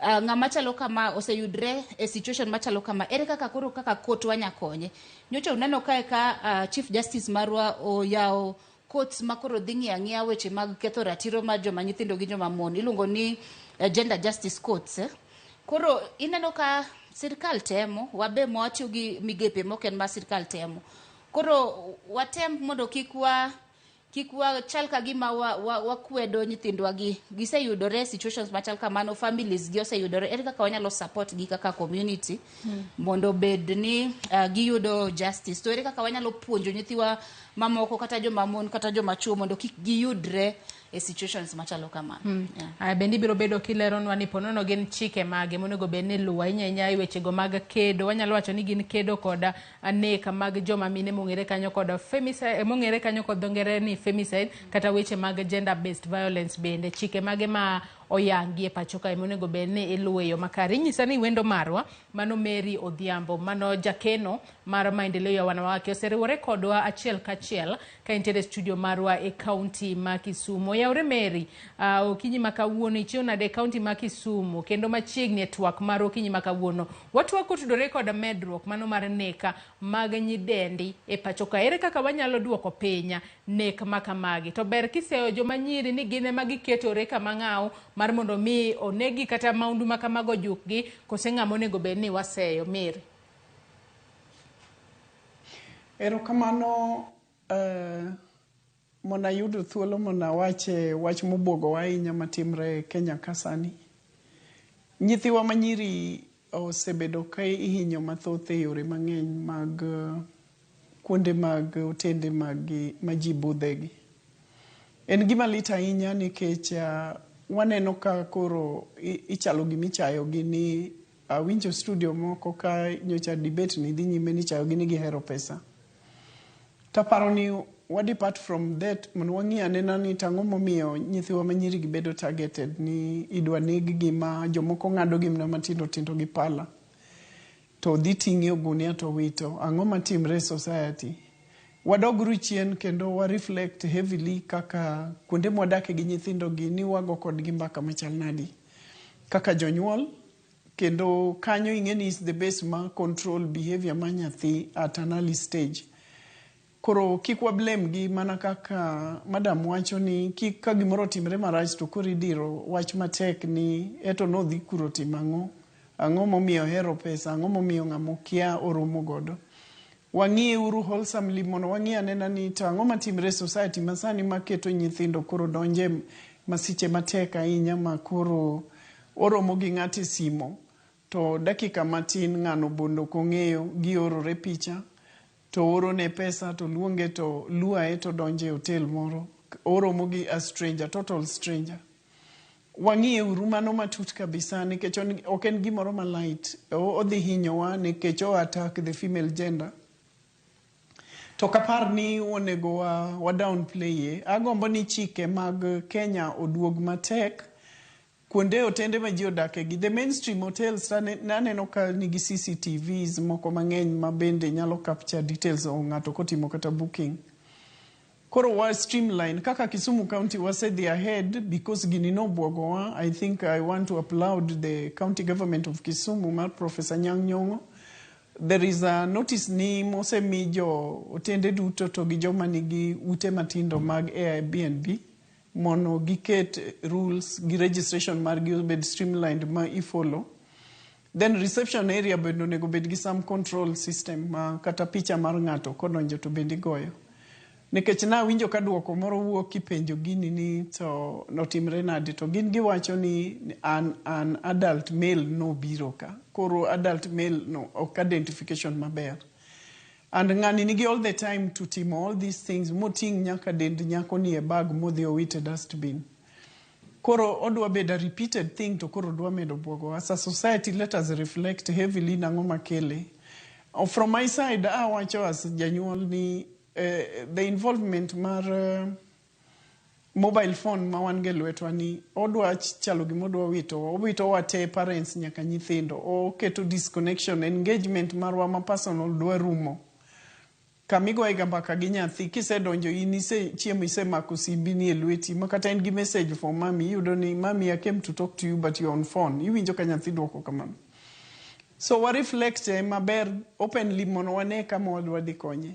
C: ng'ama chalo kama oseyudre e situation machalo kama, ere kaka koro kaka court wanyakonye. Nyocha uneno ka Chief Justice marwa oyawo courts makoro dhi ng'iya weche mag ketho ratiro mar joma nyithindo gi joma mon, iluongo ni gender justice courts. Koro ineno ka sirkal temo, wabe mwatiyo gi migepe moken ma sirkal temo. Koro watem mondo kik chal ka gima wakwedo nyithindwa gi giseyudore situations machal kamano, families gi oseyudore, ere kaka wanyalo support gi kaka community mondo bed ni giyudo justice. To ere kaka wanyalo puonjo nyithiwa mamoko kata joma mon kata joma chuo mondo kik giyudre e situations machalo kamano.
A: Bendi biro bedo kileronwa ni ponono gin chike mage monego bed ni luwa inya e weche go mag kedo. Wanyalo wacho ni gin kedo koda aneka mag joma mine mong'ere kanyo koda femicide, mong'ere kanyo kod dho ngere ni femicide, kata weche mag gender based violence bende chike mage ma oyangi e pacho kae monego bedni iluwe yo makare. Inyisa ni wendo marwa mano Mary Odhiambo mano jakeno mar maendeleo ya wanawake oseriwore kodwa achiel kachiel ka intere studio marwa e kaunti ma Kisumu. Yaure Mary, okinyi makawuono ichio nade kaunti ma Kisumu kendo machiegni e twak mar okinyi makawuono. Watwak kotudore kod Medruok mano mar neka mag nyidendi e pacho kae. Ere kaka wanyalo duoko pinya nek makamagi? To ber kiseyo joma nyiri ni gine magiketore kama ng'aw mar mondo mi onegi kata maundu makamago jukgi kose ng'ama onego bedni waseyo. Mary.
D: Erokamano mona yudo thuolo mona wache wach mobuogo ahinya matimre Kenya kasani. Nyithiwa manyiri osebedo ka ihinyo mathoth e yore mang'eny mag kuonde mag otende ma ji budhegi. En gima lit ahinya nikech waneno ka koro ichalo gimichayogi ni winjo studio moko ka nyocha debate ni dhi nyime ni chayogi ni gihero pesa. Taparo ni what apart from that mondo wang'i anena ni tang'o momiyo nyithiwa manyiri gibedo targeted ni idwa neg gima jomoko ng'ado gimna matindo tindo gi pala to dhi ting'e ogunia to wito. Ang'o matimre society? Wadogru chien kendo wa reflect heavily kaka kuonde mwadake gi nyithindo gi ni wago kod gi mbaka machal nadi kaka jonyuol, kendo kanyo ing'eni is the base ma control behavior ma nyathi at an early stage. Koro kik wa blame gi mana kaka madam wacho ni kik ka gimoro timre marach to koro idiro wach matek ni eto no dhi kuro timang'o, ang'o momiyo hero pesa, ang'o momiyo ng'amo kia oromo godo. Wang'iye uru wholesomely mondo wang'iye anena ni to ang'o matimre society masani maketo nyithindo koro donje masiche matek ahinya ma koro oromo gi ng'ate simo to dakika matin ng'ano bondo kong'eyo giorore picha to oro ne pesa to luonge to luae to donje hotel moro oromo gi a stranger, total stranger. Wang'iye uru mano matut kabisa nikech ok en gimoro malight, odhi hinyowa nikech o attack the female gender. To kapar ni onego wa downplay agombo ni chike mag Kenya oduog matek kuonde otende ma ji odake gi. The mainstream hotels naneno ka nigi CCTVs moko mang'eny ma bende nyalo capture details o ng'ato kotimo kata booking. Koro wa streamline kaka Kisumu County wasedhi ahead because gini no buogowa. I think I want to applaud the county government of Kisumu mar Professor Nyang' Nyong'o. There is a notice ni mose mi jo otende duto to gi joma nigi ute matindo mag Airbnb mono giket rules gi registration mar gi obed streamlined ma follow. Then reception area bendo nego bed gi some control system ma kata picha mar ng'ato kodonjo to bendi goyo. Nikech na winjo ka duoko moro wuok kipenjo gini ni to notimre nade to gin giwacho ni an adult male no biro ka. Koro adult male no ok identification maber. And ng'ani nigi all the time to timo all these things moting nyaka dend nyako ni e bag modhi owite dustbin. Koro odwa beda repeated thing to koro dwa medo buogo. As a society let us reflect heavily nang'o makele. From my side wacho as janyuol ni the involvement mar mobile phone ma wan ge lwetwa ni odwa chalo gimodwa owito wate parents nyaka nyithindo oketo disconnection engagement marwa ma personal dwa rumo kamigo ai gambaka gi nyathi kisedonjo in chiemo isemako simbi ni e lweti makata en gi message for mami yudo ni mami I came to talk to you but you're on phone iwinjo ka nyathi dwoko kamano. So wa reflect maber openly mono wane kama wadwa dhi konye.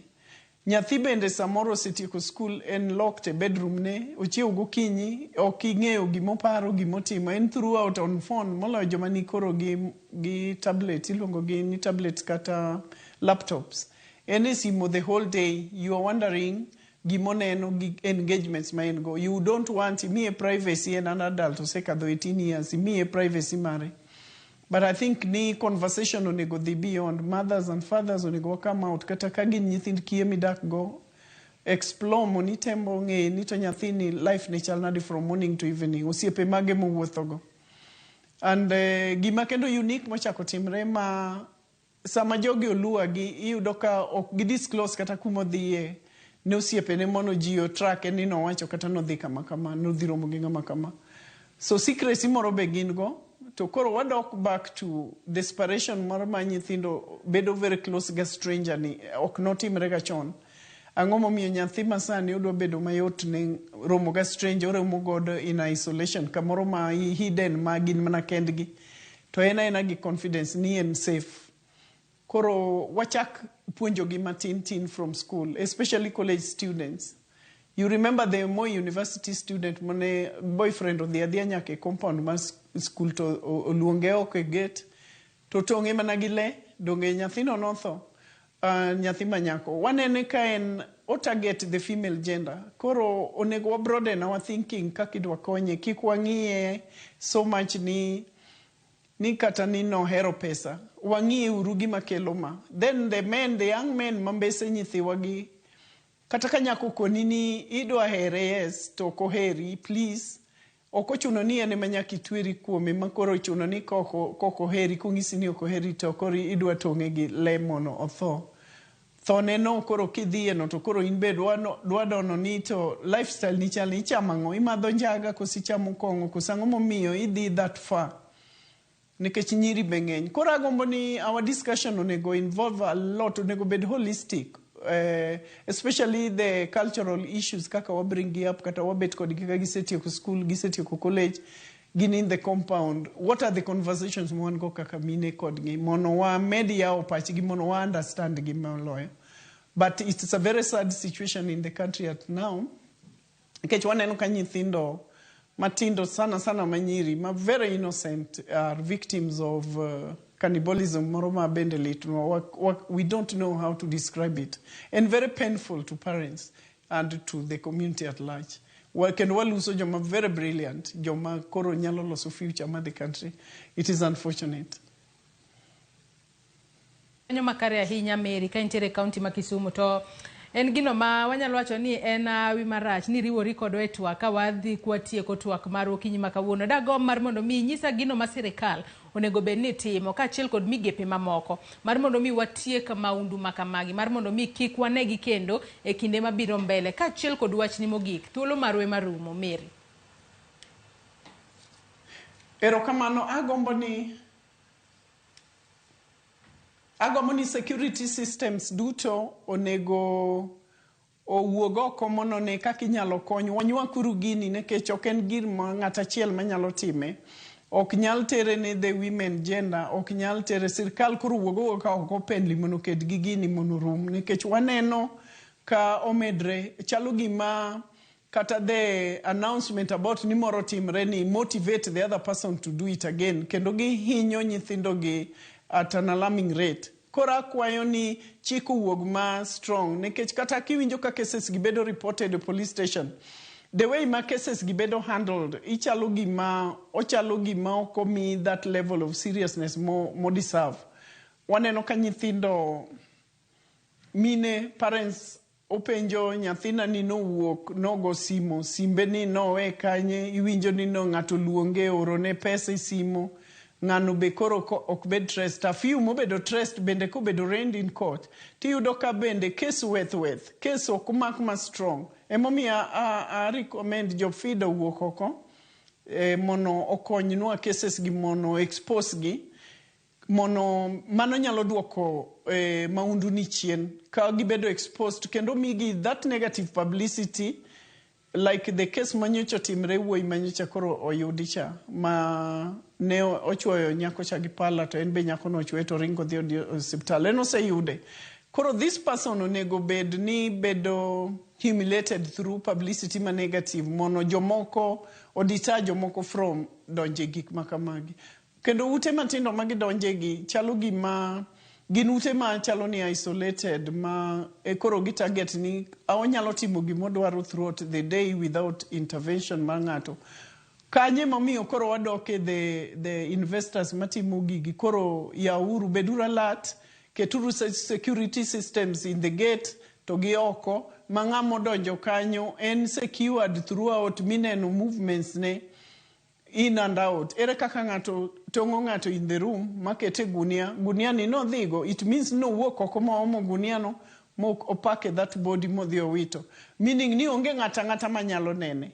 D: Nyathi bende samoro setieko school en locked e bedroom ne ochiew gokinyi ok ing'eyo gimoparo gimotimo en throughout on phone moloyo joma ni koro gi tablet iluongo gi ni tablet kata laptops en simo the whole day you are wondering gimoneno gi engagements ma en go you don't want me privacy en an adult osekadho 18 years me privacy mare. But I think ni conversation onego dhi beyond mothers and fathers onego come out kata ka gin nyithind kie midak go explore moni tembo ng'e ni to nyathini life ne chal nade from morning to evening osiepe mage mowuotho go. And gima kendo unique mochako timre ma sama jogi oluwa gi iyudo ka ok gi disclose kata kuma dhiye ne osiepe ne mono ji o track ni no wacho kata no dhi kama kama no dhi romo gi ngama kama. So secrecy moro be gin go. To koro wadok back to desperation moro ma nyithindo bedo very close ga stranger ni ok notimre ga chon. Ang'o momiyo nyathi masani udwa bedo mayot ne romo ga stranger romo godo in isolation kamoro ma hidden ma gin mana kendgi. To ena gi confidence ni en safe. Koro wachak puonjo gi matin from school, especially college students. You remember the Moi University student mone boyfriend of the adhianyake compound mas school to oluonge oke gate to tonge managile donge nyathino notho nyathi manyako wanene ka en o target the female gender koro onego wa broaden our thinking kakidwa konye kik wang'iye so much ni kata ni no hero pesa wang'iye urugi makelo ma then the young men mambese nyithiwagi kata ka nyako koni ni idwa here yes to koheri please okochuno ni ene manyaki twiri kuome makoro chuno ni koko heri kungisi ni okoheri to kori idwa tonge gi lemono otho thone no koro kidhie no to koro inbe dwa dono ni to lifestyle ni chali chamango imadho njaga kosichamo kongo kusango momiyo idhi that far nikech nyiri beng'eny koro agombo ni our discussion onego involve a lot onego bed holistic especially the cultural issues kaka wa bring up kata wabet kod kaka gisetieko school gisetieko college gin in the compound what are the conversations mon go kaka mine kod gi mono wa media opach gi mono wa understand gi moloyo but it's a very sad situation in the country at now nikech waneno ka nyithindo matindo sana manyiri ma very innocent are victims of cannibalism moroma bendelit we don't know how to describe it and very painful to parents and to the community at large can waluso joma very brilliant joma koro nyalo loso future ma the country it is unfortunate
A: Anyo makare ahinya Mary ka intere county ma Kisumu to en gino ma wanyalo wacho ni en wi marach ni riwori kodwa e TWAK ka wadhi kwatieko TWAK mar okinyi makawuono dago mar mondo mi nyisa gino ma sirikal onego bed ni timo ka achiel kod migepe mamoko mar mondo mi watiek maundu makamagi mar mondo mi kik wanegi kendo e kinde mabiro mbele ka achiel kod wachni mogik thuolo marwe marumo Mary.
D: Erokamano agombo ni security systems duto onego owuog oko mondo ne kaka inyalo kony wanywakuru gini nikech ok en gir ma ng'at achiel manyalo time ok nyal tere ne the women gender ok nyal tere sirkal koro wuogo ka ok openli mondo ked gi gini mondo rum nikech waneno ka omedre chalo gima kata the announcement about ni moro timre ni motivate the other person to do it again kendo gi hinyo nyithindo gi at an alarming rate kora kwayo ni chiko wuog ma strong nikech kata kiwinjo ka cases gibedo reported e police station the way ma cases gibedo handled ochalo gima okomi that level of seriousness mo deserve waneno ka nyithindo mine parents openjo nyathina ni nowuok nogo simbe ni nowe kanye iwinjo ni no ng'ato luonge orone pesa e simo ng'ano be koro ok bed trust a few mobedo trust bende ko bedo arraigned in court tiyudo ka bende case worth case ok mak ma strong emomiyo I recommend jo FIDA wuok oko mono okonynwa cases gi mono expose gi mono mano nyalo duoko maundu ni chien ka gibedo exposed kendo migi that negative publicity like the case manyocho timre wuoi manyocha koro oyudi cha ma ne ochuoyo nyako cha gi pala to en be nyako no ochwe to ringo dhi hospital eno se yude koro this person onego bedo humiliated through publicity ma negative mono jomoko odita jomoko from donje gik makamagi kendo ute matindo magi donje gi chalo gima gin ute ma chalo ni isolated ma koro gi target ni onyalo timo gimodwaro throughout the day without intervention mar ng'ato kanye mamiyo koro wadoke the investors matimo gigi koro yauru beduru alert keturu security systems in the gate to gi oko mang'amo donjo kanyo en secured throughout mineno movements ne in and out ere kaka ng'ato tongo ng'ato in the room makete gunia ni no dhigo it means no wuok oko ma omo gunia no mo opake that body modhi owito meaning ni onge ng'ata manyalo nene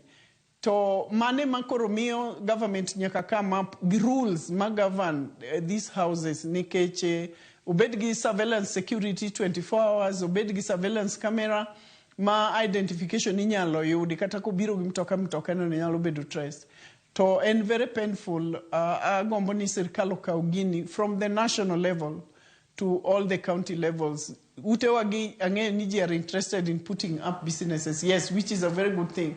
D: To mane makoro miyo government nyaka come up gi rules ma govern these houses nikech obed gi surveillance security 24 hours, obed gi surveillance camera ma identification inyalo yudi kata kobiro gi mtoka no nyalo bedo trace. To en very painful. Agombo ni sirkal okaw gini from the national level to all the county levels. Utewagi ang'eyo ni ji are interested in putting up businesses, yes, which is a very good thing.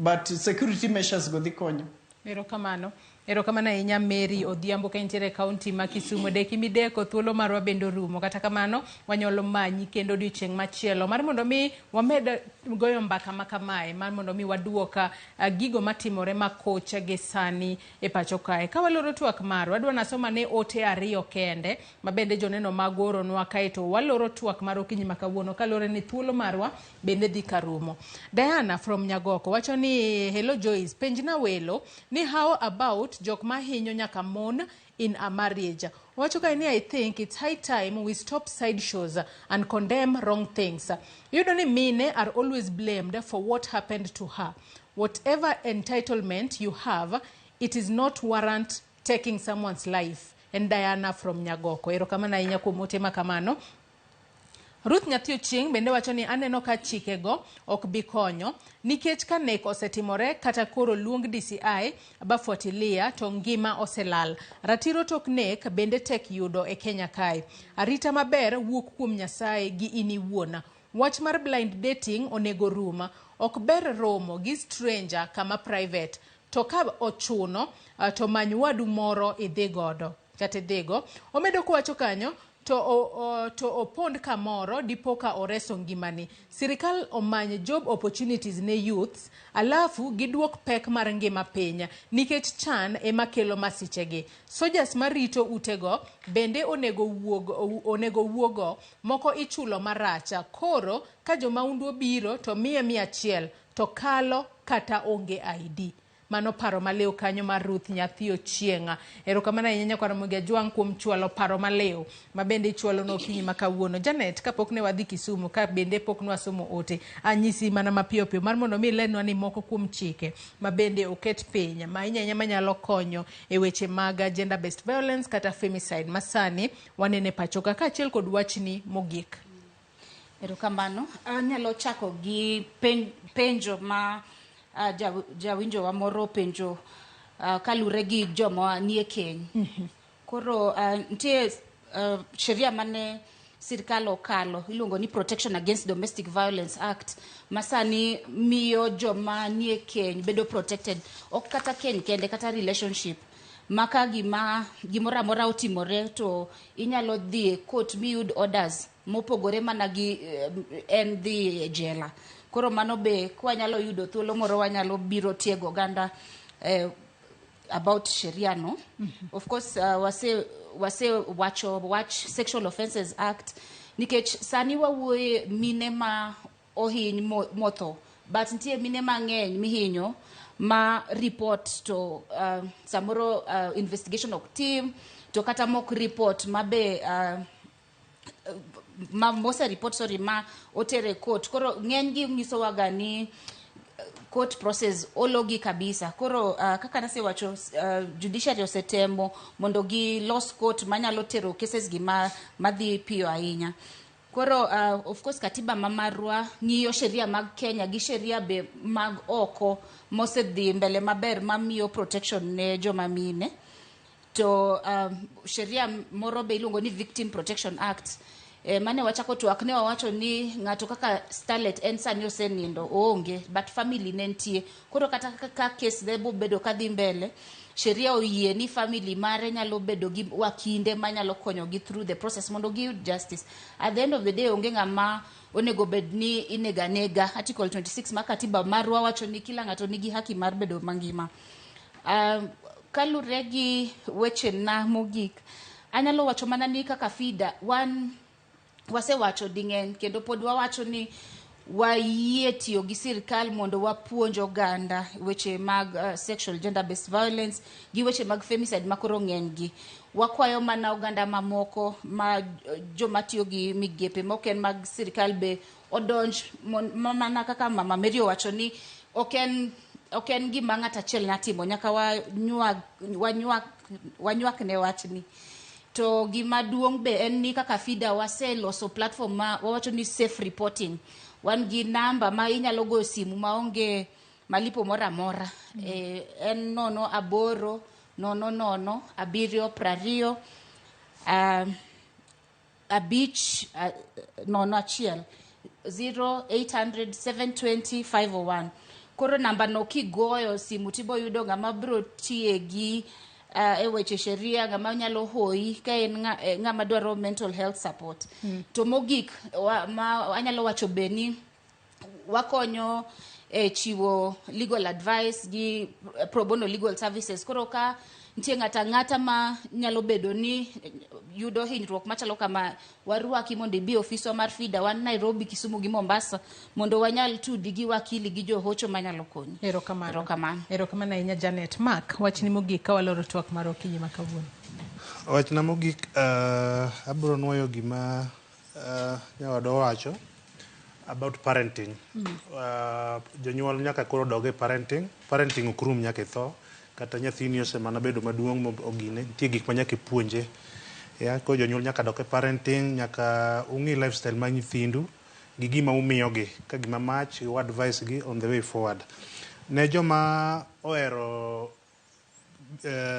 D: But security measures go dhi konyo.
A: Erokamano ahinya Mary Odhiambo ka intiere kaunti ma Kisumu. Deki mideko thuolo marwa bendo rumo, kata kamano wanyalo manyi kendo odiochieng' machielo mar mondo mi wamed goyo mbaka makamae, mar mondo mi waduoka gigo matimore makocha gi sani e pacho kae. Ka waloro twak marwa, adwa nasoma ne ote ariyo kende mabende joneno magoro nwa kae, to waloro twak mar okinyi makawuono kalore ni thuolo marwa bende dhi karumo. Diana from Nyagoko wacho ni hello Joyce, penjna welo ni how about jok mahinyo nyaka mon in a marriage. Wacho kae ni I think it's high time we stop side shows and condemn wrong things. You know, mine are always blamed for what happened to her. Whatever entitlement you have, it is not warrant taking someone's life. And Diana from Nyagoko. Erokamano ahinya kuom ote makamano. Ruth Nyathio Chieng bende wacho ni aneno ka chikego ok bi konyo nikech ka nek osetimore kata koro luong DCI bafuatilia to ngima oselal. Ratiro tok nek bende tek yudo e Kenya kae. Arita maber wuok kuom Nyasaye gi ini wuona. Wach mar blind dating onego ruma. Ok ber romo gi stranger kama private. To ka ochuno to many wadu moro idhi godo. Kata idhigo. Omedo kuwacho kanyo to opond kamoro dipoka oreso ngimani. Sirikal omany job opportunities ne youths, alafu giduok pek mar ngima piny nikech chan ema kelo masichegi. Sojas marito utego bende onego wuogo moko ichulo maracha. Koro ka jomaundu obiro to 100 to kalo kata onge ID. Mano paro maleo kanyo mar Ruth Nyathio Chieng. Erokamano ahinya kwa Ramogi Ajwang kuom chwalo paro maleo mabende chwalo no okinyi makawuono. Janet, kapok ne wadhi Kisumu ka bende pok nwa somo ote, anyisi mana mapiyo piyo mar mondo mi lenwa ni moko kuom chike mabende oket piny ma inyanya manyalo konyo e weche mag gender based violence kata femicide masani wanene pachoka ka achiel kod wachni mogik.
C: Erokamano, anyalo chako gi penjo ma jawinjo wa moro penjo kalure gi joma nie keny. Koro ntie sheria mane sirkal okalo iluongo ni Protection Against Domestic Violence Act masani miyo joma nie keny bedo protected. Ok kata keny kende kata relationship maka gimoro amora otimore to inyalo dhi court miyud orders mopogore mana gi en dhi jela. Koro mano be kwa nyalo yudo thuolo moro wanyalo biro tiego ganda about sheria no. Of course wase watch Sexual Offences Act nikech sani wawuoye mine ma ohiny motho but ntie mine mang'eny mihinyo ma report to samoro investigation ok team to kata mok report mabe mose report sorry ma otere court. Koro ng'eny gi nyiso waga ni court process ologi kabisa. Koro kaka nase wacho judiciary osetemo mondo gi loss court manyalo tero cases gi madhi piyo ahinya. Koro of course katiba mamarwa ng'iyo sheria mag Kenya gi sheria be mag oko mose dhi mbele maber mamiyo protection ne joma mine. To sheria moro be iluongo ni Victim Protection Act. Mane wachako twak ne wawacho ni ng'ato kaka starlet en sani osenindo oonge but family ne ntie. Koro kata ka case debo bedo kadhi mbele sheria oyie ni family mare nyalo bedo gi wakinde manyalo konyo gi through the process mondo gi justice. At the end of the day onge ng'ama onego bed ni inega. Article 26 ma katiba marwa wacho ni kila ng'ato nigi haki mar bedo mangima. Kalure gi weche na mogik anyalo wacho mana ni kaka FIDA wase wacho ding'eny kendo pod wawacho ni wayie tiyo gi sirkal mondo wapuonjo ganda weche mag sexual gender based violence gi weche mag femicide makoro ng'eny gi. Wakwayo mana oganda mamoko ma joma tiyo gi migepe moken mag sirkal be odonj mana kaka Mama Mary wacho ni oken ok en gima ng'ata achiel natimo, nyaka wanyuak ne wachni. To gima duong' be en ni kaka FIDA waseloso platform ma wawacho ni safe reporting. Wan gi namba ma inyalo go simu maonge malipo mora mora. En 0800 720 abich 01 0800 720 501. Koro namba no kigoyo simu tibo yudo ng'ama bro tiye gi e weche sheria, ng'ama nyalo hoyi ka en ng'ama dwaro mental health support. To mogik ma anyalo wacho be ni wakonyo chiwo legal advice gi pro bono legal services. Koro ka nitie ng'ata ma nyalo bedo ni yudo hinyruok machalo kama, waruaki mondo ibi ofiswa mar FIDA, wan Nairobi, Kisumu gi Mombasa, mondo wanyal tudi gi wakili gi johocho manyalo konyi.
A: Erokamano ahinya Janet. Mark, wachni mogik ka waloro twak mar okinyi ma kawuono.
B: Wachna mogik, abro nuoyo gima nyawadwa wacho about parenting. Jonyuol nyaka koro doge parenting ok rum nyaka itho, kata nyathini osemana bedo maduong' ogine, nitie gik ma nyaka ipuonje. Ko jonyuol nyaka doke parenting, nyaka ung'i lifestyle ma nyithindu gi gima umiyogi, ka gima mach u advise gi on the way forward. Ne joma ohero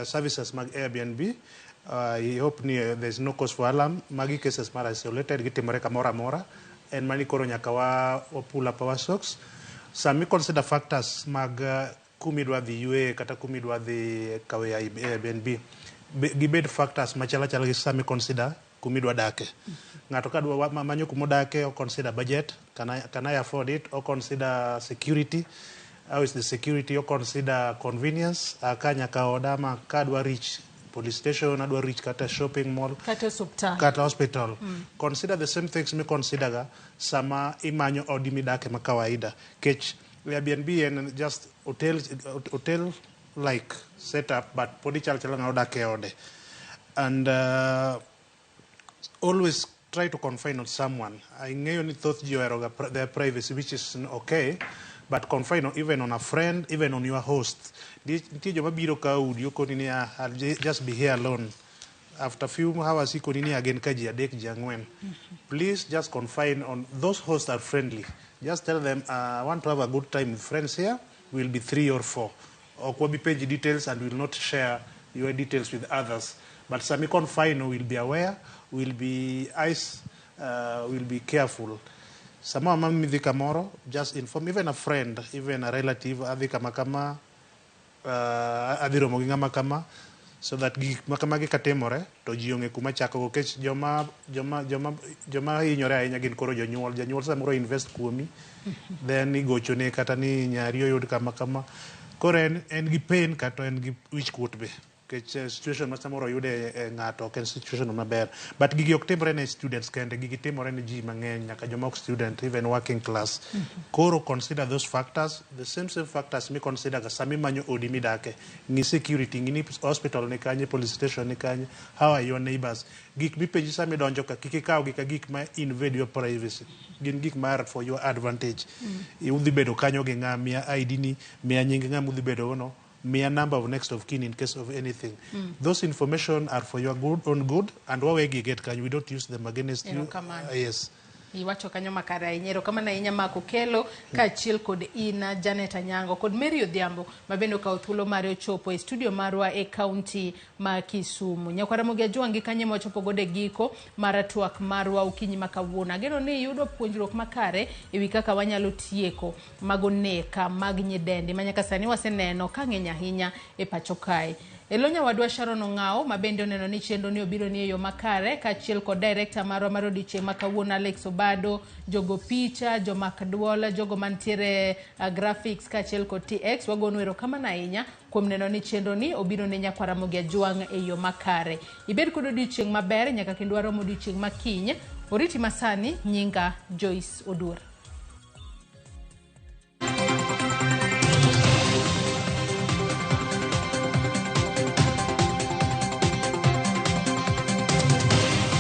B: services mag Airbnb, I hope ni there's no cause for alarm. Magi cases mar isolated, gitimore kamora mora. En mani koro nyaka wa pull up our socks. Sami consider factors mag kumidwa dhi yue kata kumidwa dhi kawe Airbnb. Gibed factors machala gi sami consider kumidwa dake. Ng'ato kadwa manyo kumodake, o consider budget, can I afford it, o consider security, how is the security, o consider convenience, akanya ka odama kadwa reach police station, adwa reach kata shopping mall, kata hospital. Consider the same things me consider ga sama imanyo odi midake ma kawaida. Kech Airbnb and just hotel like setup, but podi chal nga odake ode. And always try to confine on someone. I know ni thoth ji ohero their privacy, which is okay, but confine even on a friend, even on your host. Nitie joma biro ka udi okoni ni I'll just be here alone. After few hours ikoni ni again ka ji adek ji ang'wen. Please just confine on those hosts are friendly. Just tell them I want to have a good time with friends here. We'll be 3 or 4. Or we'll be page details and will not share your details with others. But some confine will be aware, will be will be careful. Sama mami dhika moro, just inform even a friend, even a relative, adhika makama, adhiro moginga makama, so that makama gikatemore, to jionge kuma chako kech joma hinyore ahinya gin koro jonyuol samoro invest kuomi, then igochone kata ni nyari oyud kama kama. Koro en gi pain kata en gi wich kuot be. Kech situation ma samoro yude ng'ato ken situation maber. But gigi ok timore ne students kende, gigi timore ne ji mang'eny, nyaka joma ok student, even working class. Koro consider those factors, the same factors me consider ga sami manyo odi midake. Ng'i security, ng'i hospital ni kanye, police station ni kanye, how are your neighbors? Gik mipenji sami donjo ka, kik ikaw gi ka gik ma invade your privacy. Gin gik ma for your advantage. Udhi bedo kanyo gi ng'a, miya ID ni, miya nying ng'a udhi bedo ono, mere number of next of kin in case of anything. Those information are for your own good, and what we get can we don't use them against you. Yes.
A: Iwacho kanyo makare ahinya. Erokamano ahinya Mako Kelo kaachiel kod ina Janet Anyango kod Mary Odhiambo mabende okawo thuolo mare ochopo e studio marwa e kaunti ma Kisumu. Nyakwara Ramogi Ajwangi kanye mochopo gode giko mar twak marwa okinyi ma kawuono. Ageno ni yudo puonjruok makare ewi kaka wanyalo tieko mago neka mag nyidendi manyaka sani waseneno ka ng'eny ahinya e pacho kae. Elonya wadwa Sharon Ong'ao mabende oneno ni chenro ni obiro ni e yo makare kaachiel kod director marwa mar odiochieng' ma kawuono Alex Obado, jogo picha, jomak dwol, jogo mantiere graphics kaachiel kod TX. Wagonu erokamano ahinya kuom neno ni chenro ni obiro ne Nyakwara Ramogi Ajwang' e yo makare. Ibed kod odiochieng' maber nyaka kendo waromo odiochieng' makiny. Oriti masani, nyinga Joyce Odur.